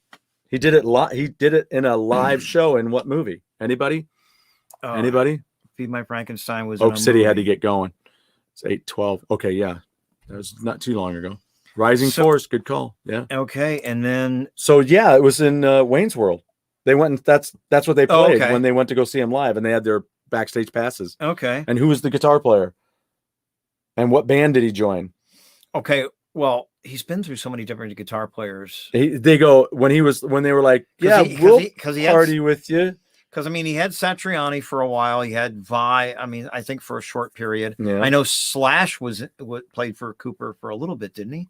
He did it He did it in a live show. In what movie? Anybody? Feed My Frankenstein was Oak City. Had to get going. It's 8/12. Okay, yeah, that was not too long ago. Rising Force, good call. Yeah. Okay, and then it was in Wayne's World. They went and that's what they played when they went to go see him live, and they had their backstage passes. Okay. And who was the guitar player? And what band did he join? Okay, well, he's been through so many different guitar players. They go when they were like, we'll party with you. Because, I mean, he had Satriani for a while. He had Vai, I mean, I think for a short period. Yeah. I know Slash played for Cooper for a little bit, didn't he?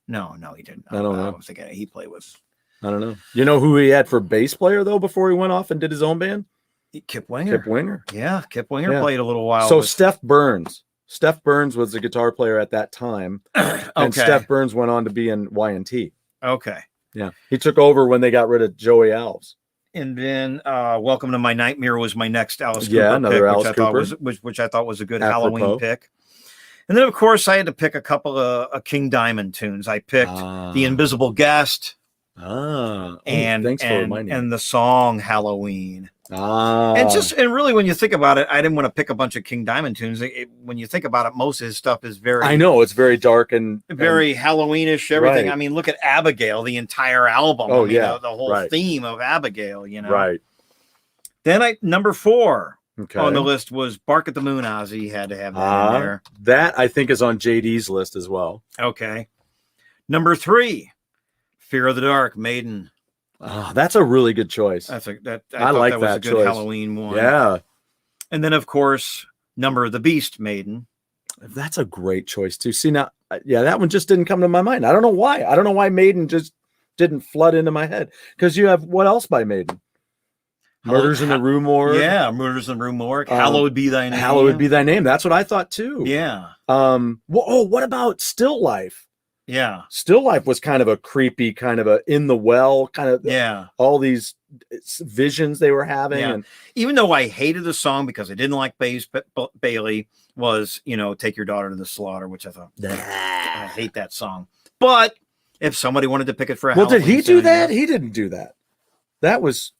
No, he didn't. I don't know. I was thinking he played with... I don't know. You know who he had for bass player, though, before he went off and did his own band? Kip Winger. Yeah, Kip Winger played a little while. So Steph Burns. Steph Burns was the guitar player at that time. And Steph Burns went on to be in Y&T. Okay. Yeah. He took over when they got rid of Joey Alves. And then Welcome to My Nightmare was my next Alice Cooper another pick, Alice Cooper. which I thought was a good Halloween pick. And then, of course, I had to pick a couple of King Diamond tunes. I picked The Invisible Guest. Thanks for reminding me. And the song Halloween. And really, when you think about it, I didn't want to pick a bunch of King Diamond tunes. When you think about it, most of his stuff is very... I know, it's very dark and... Very Halloweenish, everything. Right. I mean, look at Abigail, the entire album. The whole theme of Abigail, you know. Right. Then number 4 on the list was Bark at the Moon. Ozzy had to have that in there. That, I think, is on JD's list as well. Okay. Number 3, Fear of the Dark, Maiden. Oh, that's a really good choice. I like that was a good Halloween one. Yeah. And then, of course, Number of the Beast, Maiden. That's a great choice too. See, now, that one just didn't come to my mind. I don't know why. I don't know why Maiden just didn't flood into my head. Because you have what else by Maiden? Murders in the Rue Morgue. Yeah, Murders in the Rue Morgue. Hallowed Be Thy Name. Hallowed Be Thy Name. That's what I thought too. Yeah. What about Still Life? Yeah. Still Life was kind of a creepy, kind of a in the well, kind of all these visions they were having. Yeah. And even though I hated the song because I didn't like Bailey, was, Take Your Daughter to the Slaughter, which I thought, I hate that song. But if somebody wanted to pick it for a Halloween, did he do that? He didn't do that. That was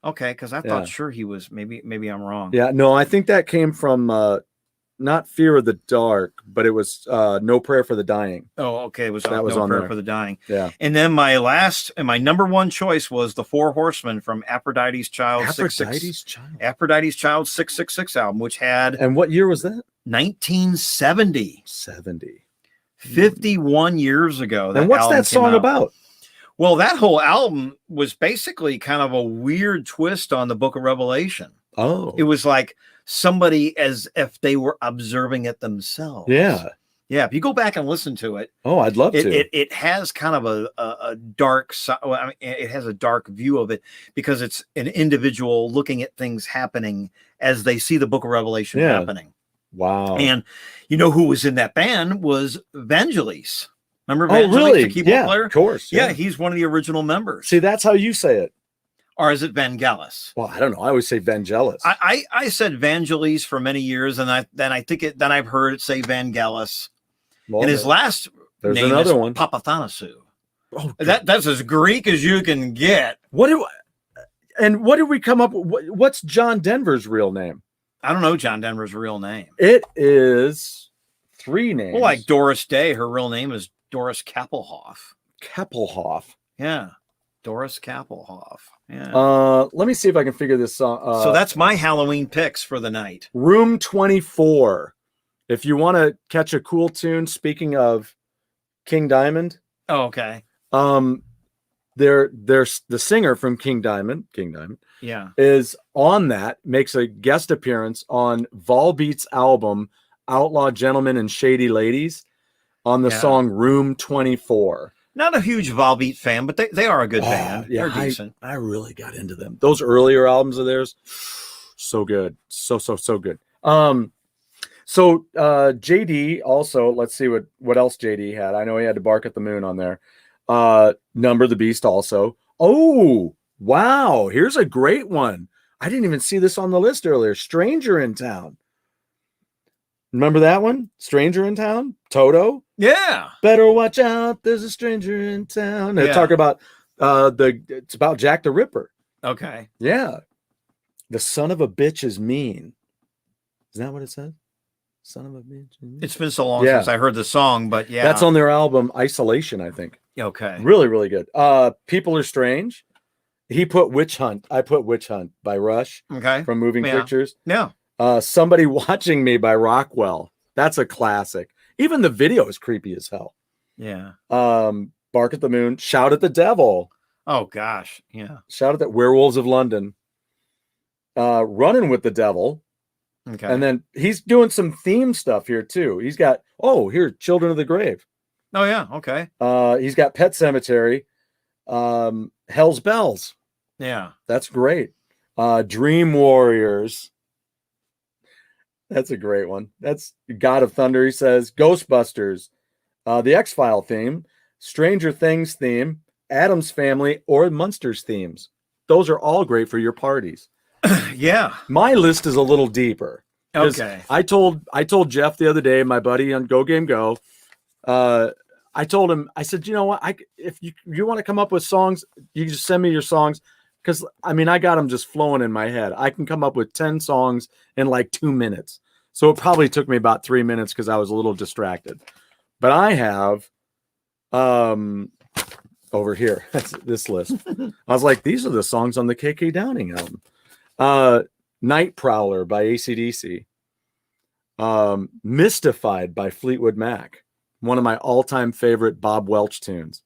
Okay, because I thought sure he was. Maybe I'm wrong. Yeah, no, I think that came from not Fear of the Dark, but it was No Prayer for the Dying. Oh, okay. It was That was No on Prayer there. for the Dying. Yeah. And then my last and my number one choice was the Four Horsemen from Aphrodite's Child. Aphrodite's Child. Aphrodite's Child 666 album, which had And what year was that? 1970. 70. 51 years ago. And what's that song about? Well, that whole album was basically kind of a weird twist on the Book of Revelation. Oh. It was like somebody as if they were observing it themselves. Yeah. Yeah. If you go back and listen to it, Oh, I'd love to. It has kind of a dark side. Well, I mean, it has a dark view of it because it's an individual looking at things happening as they see the Book of Revelation happening. Wow. And you know who was in that band was Vangelis. Remember Vangelis, really? the keyboard player? Of course. Yeah, he's one of the original members. See, that's how you say it. Or is it Vangelis? Well, I don't know. I always say Vangelis. I said Vangelis for many years, and then I've heard it say Vangelis. Well, and his last there's name another is one. Papathanasu. Oh, That's as Greek as you can get. What did we come up with? What's John Denver's real name? I don't know John Denver's real name. It is 3 names. Well, like Doris Day, her real name is Doris Keppelhoff. Yeah. Doris Kappelhoff. Yeah. Let me see if I can figure this song. So that's my Halloween picks for the night. Room 24. If you want to catch a cool tune, speaking of King Diamond. Oh, okay. There's the singer from King Diamond, yeah, is on that, makes a guest appearance on Volbeat's album Outlaw Gentlemen and Shady Ladies on the song Room 24. Not a huge Volbeat fan, but they are a good band. Yeah, they're decent. I really got into them. Those earlier albums of theirs, so good. So good. So JD also, let's see what else JD had. I know he had to Bark at the Moon on there. Number the Beast also. Oh, wow. Here's a great one. I didn't even see this on the list earlier. Stranger in Town. Remember that one? Stranger in Town? Toto? Yeah. Better watch out. There's a stranger in town. They're talking about it's about Jack the Ripper. Okay. Yeah. The son of a bitch is mean. Is that what it says? Son of a bitch. It's been so long since I heard the song, but yeah. That's on their album Isolation, I think. Okay. Really, really good. People Are Strange. He put Witch Hunt. I put Witch Hunt by Rush. Okay. From Moving Pictures. Yeah. Somebody Watching Me by Rockwell. That's a classic. Even the video is creepy as hell. Yeah. Bark at the Moon. Shout at the Devil. Oh gosh. Yeah. Shout at the Werewolves of London. Running with the Devil. Okay. And then he's doing some theme stuff here too. He's got here Children of the Grave. Oh yeah. Okay. He's got Pet Cemetery. Hell's Bells. Yeah. That's great. Dream Warriors. That's a great one. That's God of Thunder, he says. Ghostbusters. The X-File theme. Stranger Things theme. Addams Family or Munsters themes. Those are all great for your parties. Yeah. My list is a little deeper. Okay. I told Jeff the other day, my buddy on Go Game Go, I told him, I said, you know what? If you want to come up with songs, you just send me your songs. Because, I mean, I got them just flowing in my head. I can come up with 10 songs in like 2 minutes. So it probably took me about 3 minutes because I was a little distracted. But I have over here, this list. I was like, these are the songs on the KK Downing album. Night Prowler by AC/DC. Mystified by Fleetwood Mac. One of my all-time favorite Bob Welch tunes.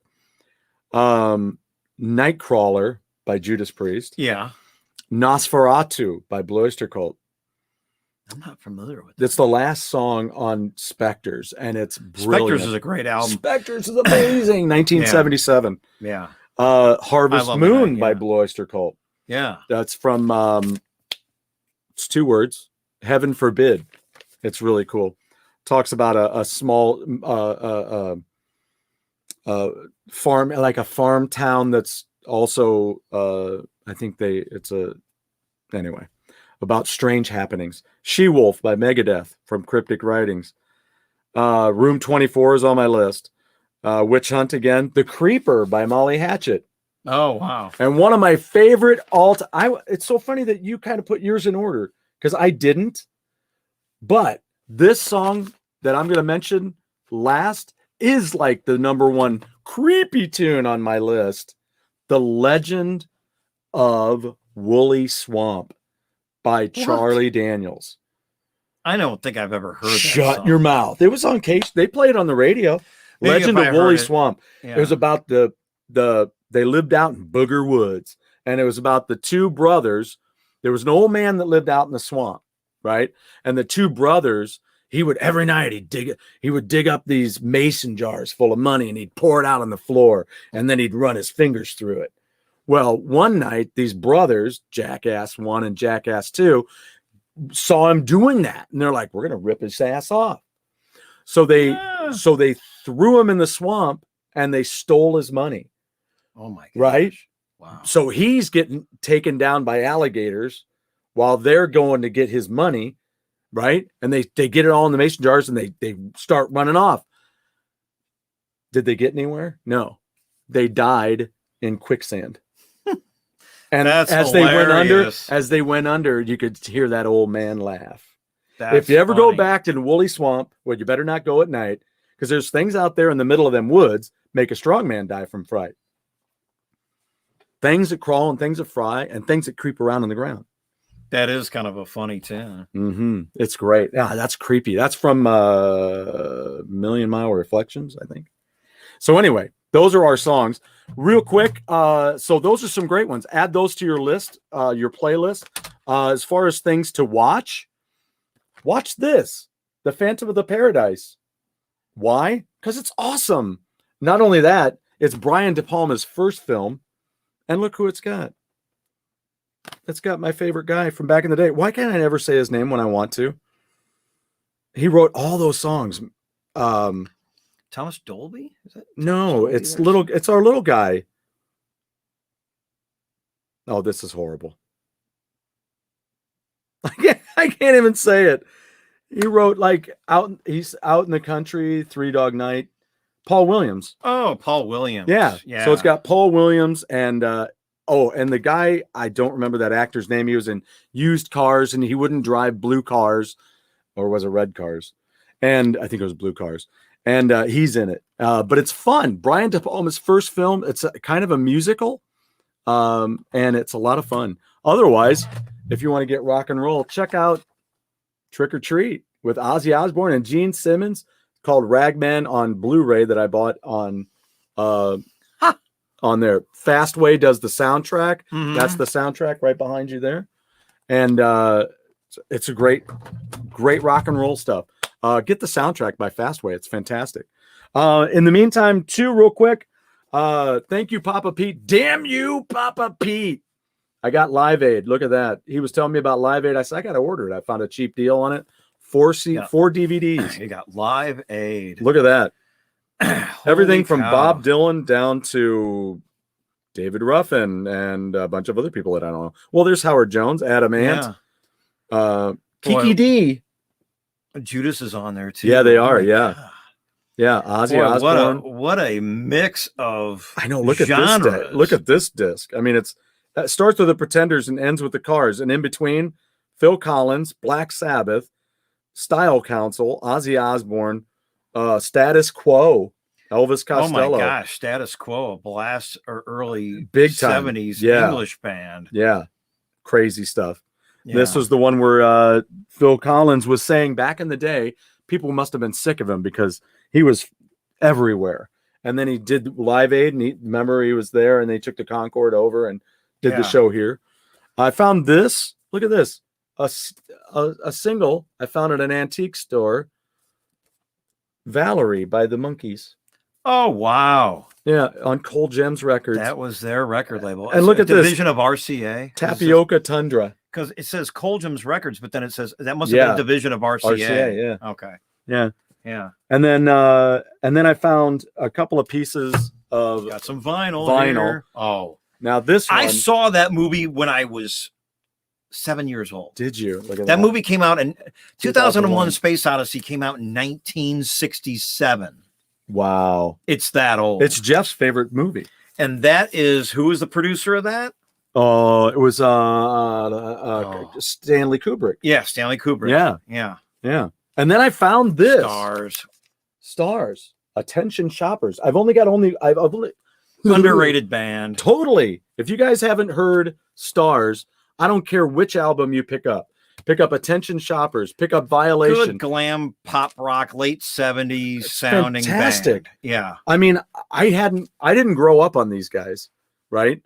Nightcrawler by Judas Priest. Yeah. Nosferatu by Blue Oyster Cult. I'm not familiar with It's the last song on Spectres, and it's brilliant. Spectres is a great album. Spectres is amazing. 1977. Yeah. Harvest Moon by Blue Oyster Cult. Yeah. That's from it's 2 words. Heaven Forbid. It's really cool. Talks about a small farm, like a farm town that's also I think anyway, about strange happenings. She-Wolf by Megadeth from Cryptic Writings. Room 24 is on my list. Witch Hunt again. The Creeper by Molly Hatchet. Oh, wow. And one of my favorite it's so funny that you kind of put yours in order because I didn't, but This song that I'm going to mention last is like the number one creepy tune on my list. The Legend of Woolly Swamp by Charlie Daniels. I don't think I've ever heard that Shut your mouth. It was on case. They played it on the radio. Maybe Legend of Woolly Swamp. Yeah. It was about they lived out in Booger Woods, and it was about the two brothers. There was an old man that lived out in the swamp, right? And the two brothers, every night he would dig up these mason jars full of money, and he'd pour it out on the floor, and then he'd run his fingers through it. Well, one night these brothers, Jackass 1 and Jackass 2, saw him doing that, and they're like, "We're gonna rip his ass off." So they threw him in the swamp, and they stole his money. Oh my gosh. Right? Wow. So he's getting taken down by alligators while they're going to get his money, right? And they get it all in the mason jars, and they start running off. Did they get anywhere? No. They died in quicksand. And That's as hilarious. they went under, you could hear that old man laugh. That's if you ever funny. go back to the Woolly Swamp, well, you better not go at night, because there's things out there in the middle of them woods make a strong man die from fright. Things that crawl and things that fly and things that creep around on the ground. That is kind of a funny tune. Mm-hmm. It's great. Yeah, that's creepy. That's from Million Mile Reflections, I think. So anyway, those are our songs. Real quick, so those are some great ones. Add those to your list, your playlist. As far as things to watch this, The Phantom of the Paradise. Why? Because it's awesome. Not only that, it's Brian De Palma's first film, and look who it's got. It's got my favorite guy from back in the day. Why can't I never say his name when I want to? He wrote all those songs. Thomas Dolby? Is that no, it's our little guy. Oh, this is horrible. I can't even say it. He wrote he's out in the country, Three Dog Night. Paul Williams. Oh, Paul Williams. Yeah. So it's got Paul Williams and the guy, I don't remember that actor's name. He was in Used Cars, and he wouldn't drive blue cars, or was it red cars? And I think it was blue cars. And he's in it. But it's fun. Brian De Palma's first film. It's kind of a musical. And it's a lot of fun. Otherwise, if you want to get rock and roll, check out Trick or Treat with Ozzy Osbourne and Gene Simmons, called Ragman on Blu-ray that I bought on there. Fastway does the soundtrack. Mm-hmm. That's the soundtrack right behind you there. And it's a great rock and roll stuff. Get the soundtrack by Fastway. It's fantastic. In the meantime, too, real quick, thank you, Papa Pete. Damn you, Papa Pete. I got Live Aid. Look at that. He was telling me about Live Aid. I said, I got to order it. I found a cheap deal on it. 4 DVDs. You got Live Aid. Look at that. Everything from Bob Dylan down to David Ruffin and a bunch of other people that I don't know. Well, there's Howard Jones, Adam Ant, Kiki D. Judas is on there too. Yeah, they are. Yeah. God. Yeah. Ozzy Osbourne. What a mix of I know. Look genres. At this. Look at this disc. I mean, it starts with the Pretenders and ends with the Cars, and in between, Phil Collins, Black Sabbath, Style Council, Ozzy Osbourne, Status Quo, Elvis Costello. Oh my gosh, Status Quo, a blast or early big time 70s English band. Yeah, crazy stuff. Yeah. This was the one where Phil Collins was saying back in the day, people must have been sick of him because he was everywhere. And then he did Live Aid, and remember he was there, and they took the Concorde over and did the show here. I found this. Look at this. A single I found at an antique store. Valerie by the Monkees. Oh wow. Yeah, on Cold Gems Records. That was their record label. And look at this. Division of RCA. Tapioca Tundra. Because it says Cold Gems Records, but then it says that must have been a division of RCA. RCA, yeah. Okay. Yeah. Yeah. And then I found a couple of pieces of got some vinyl. Here. Oh. Now this one, I saw that movie when I was 7 years old. Did you? Look at that movie came out in 2001 Space Odyssey came out in 1967. Wow. It's that old. It's Jeff's favorite movie. And that is, who was the producer of that? Oh, it was Stanley Kubrick. Yeah, Stanley Kubrick. Yeah. Yeah. Yeah. And then I found this Stars. Attention shoppers. I've only Underrated band. Totally. If you guys haven't heard Stars, I don't care which album you pick up. Pick up Attention Shoppers. Pick up Violation. Good glam pop rock, late 70s sounding fantastic. band. Yeah. I mean, I didn't grow up on these guys, right?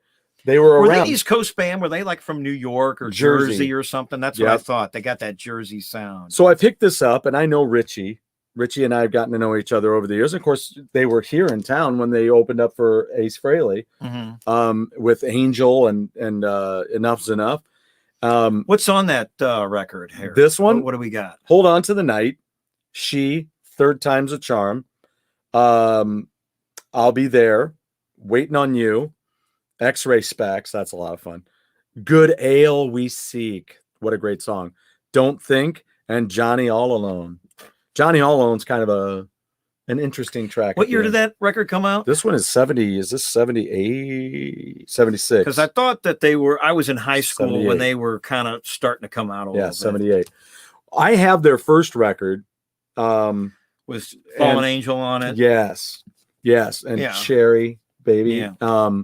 They were around. They East Coast band? Were they like from New York or Jersey or something? That's what I thought. They got that Jersey sound. So I picked this up, and I know Richie. Richie and I have gotten to know each other over the years. Of course, they were here in town when they opened up for Ace Frehley, with Angel and Enough's Enough. What's on that record here? This one? What do we got? Hold On to the Night. She, Third Time's a Charm. I'll Be There. Waiting on You. X-Ray Specs. That's a lot of fun. Good Ale We Seek. What a great song. Don't Think. And Johnny All Alone. Johnny All Alone's kind of an interesting track. What year did that record come out? This one is 70. Is this 78? 76? Because I thought that I was in high school 78. When they were kind of starting to come out a little bit. 78. I have their first record. With Fallen Angel on it. Yes. And Cherry, Baby. Yeah.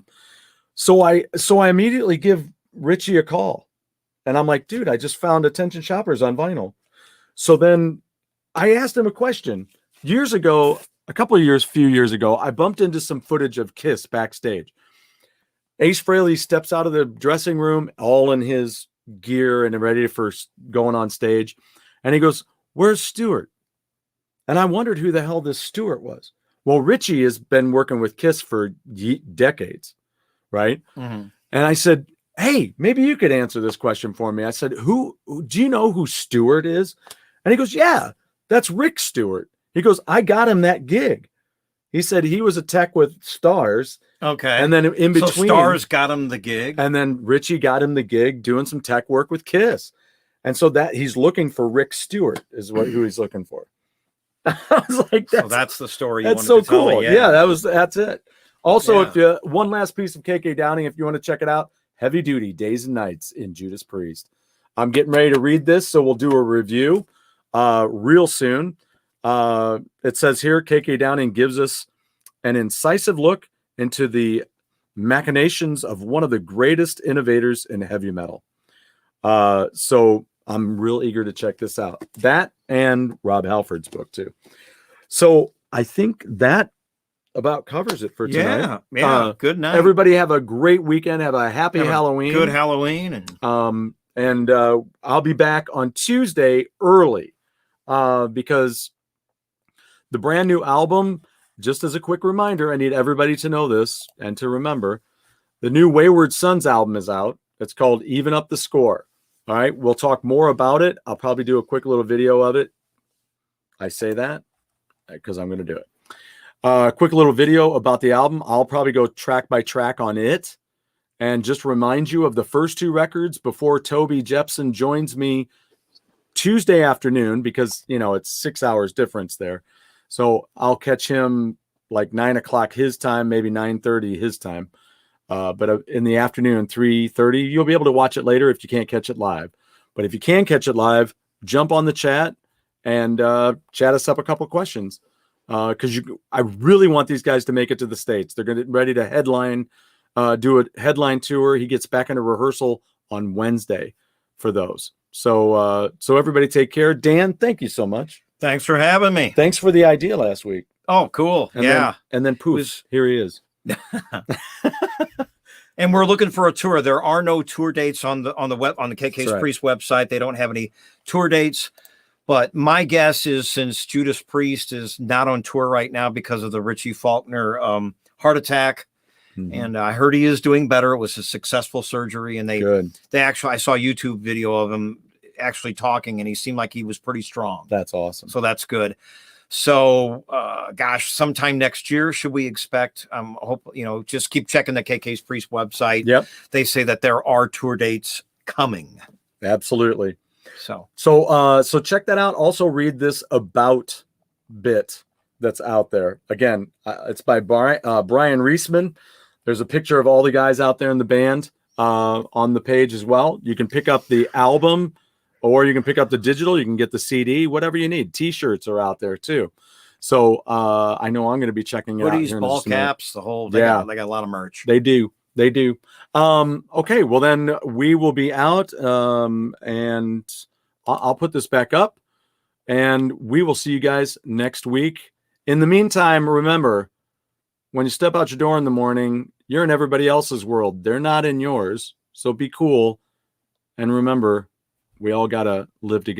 So I immediately give Richie a call. And I'm like, dude, I just found Attention Shoppers on vinyl. So then I asked him a question. Years ago, few years ago, I bumped into some footage of Kiss backstage. Ace Frehley steps out of the dressing room, all in his gear and ready for going on stage. And he goes, "Where's Stewart?" And I wondered who the hell this Stewart was. Well, Richie has been working with Kiss for decades, right? Mm-hmm. And I said, "Hey, maybe you could answer this question for me." I said, "Who do you know who Stewart is?" And he goes, "Yeah, that's Rick Stewart." He goes, "I got him that gig." He said he was a tech with Stars. Okay. And then in between, so Stars got him the gig. And then Richie got him the gig doing some tech work with Kiss. And so that he's looking for Rick Stewart is who he's looking for. I was like, that's the story. That's so cool. Yeah, that's it. Also, if you one last piece of KK Downing, if you want to check it out, Heavy Duty Days and Nights in Judas Priest. I'm getting ready to read this, so we'll do a review real soon. It says here, KK Downing gives us an incisive look into the machinations of one of the greatest innovators in heavy metal. So I'm real eager to check this out. That and Rob Halford's book too. So I think that about covers it for tonight. Yeah. Good night. Everybody have a great weekend. Have a happy Halloween. Good Halloween. And I'll be back on Tuesday early because the brand new album, just as a quick reminder, I need everybody to know this and to remember, the new Wayward Sons album is out. It's called Even Up the Score. All right. We'll talk more about it. I'll probably do a quick little video of it. I say that because I'm going to do it. Quick little video about the album. I'll probably go track by track on it and just remind you of the first two records before Toby Jepson joins me Tuesday afternoon because, it's 6 hours difference there. So I'll catch him like 9:00 his time, maybe 9:30 his time. But in the afternoon, 3:30, you'll be able to watch it later if you can't catch it live. But if you can catch it live, jump on the chat and chat us up a couple of questions. Because I really want these guys to make it to the States. They're getting ready to headline, do a headline tour. He gets back into rehearsal on Wednesday for those. So everybody take care. Dan, thank you so much. Thanks for having me. Thanks for the idea last week. Oh, cool. And then poof, here he is. And we're looking for a tour. There are no tour dates on the KK's Priest website. They don't have any tour dates. But my guess is since Judas Priest is not on tour right now because of the Richie Faulkner heart attack, and I heard he is doing better. It was a successful surgery, and they actually, I saw a YouTube video of him actually talking, and he seemed like he was pretty strong. That's awesome. So that's good. So, sometime next year, should we expect? Hope just keep checking the KK's Priest website. Yep, they say that there are tour dates coming. Absolutely. So check that out. Also, read this about bit that's out there. Again, it's by Brian Reisman. There's a picture of all the guys out there in the band on the page as well. You can pick up the album or you can pick up the digital. You can get the CD, whatever you need. T-shirts are out there too. So I know I'm going to be checking it out. Hoodies, ball caps, the whole. They got a lot of merch. They do. Okay, well then we will be out, and I'll put this back up, and we will see you guys next week. In the meantime, remember, when you step out your door in the morning, you're in everybody else's world. They're not in yours. So be cool. And remember, we all got to live together.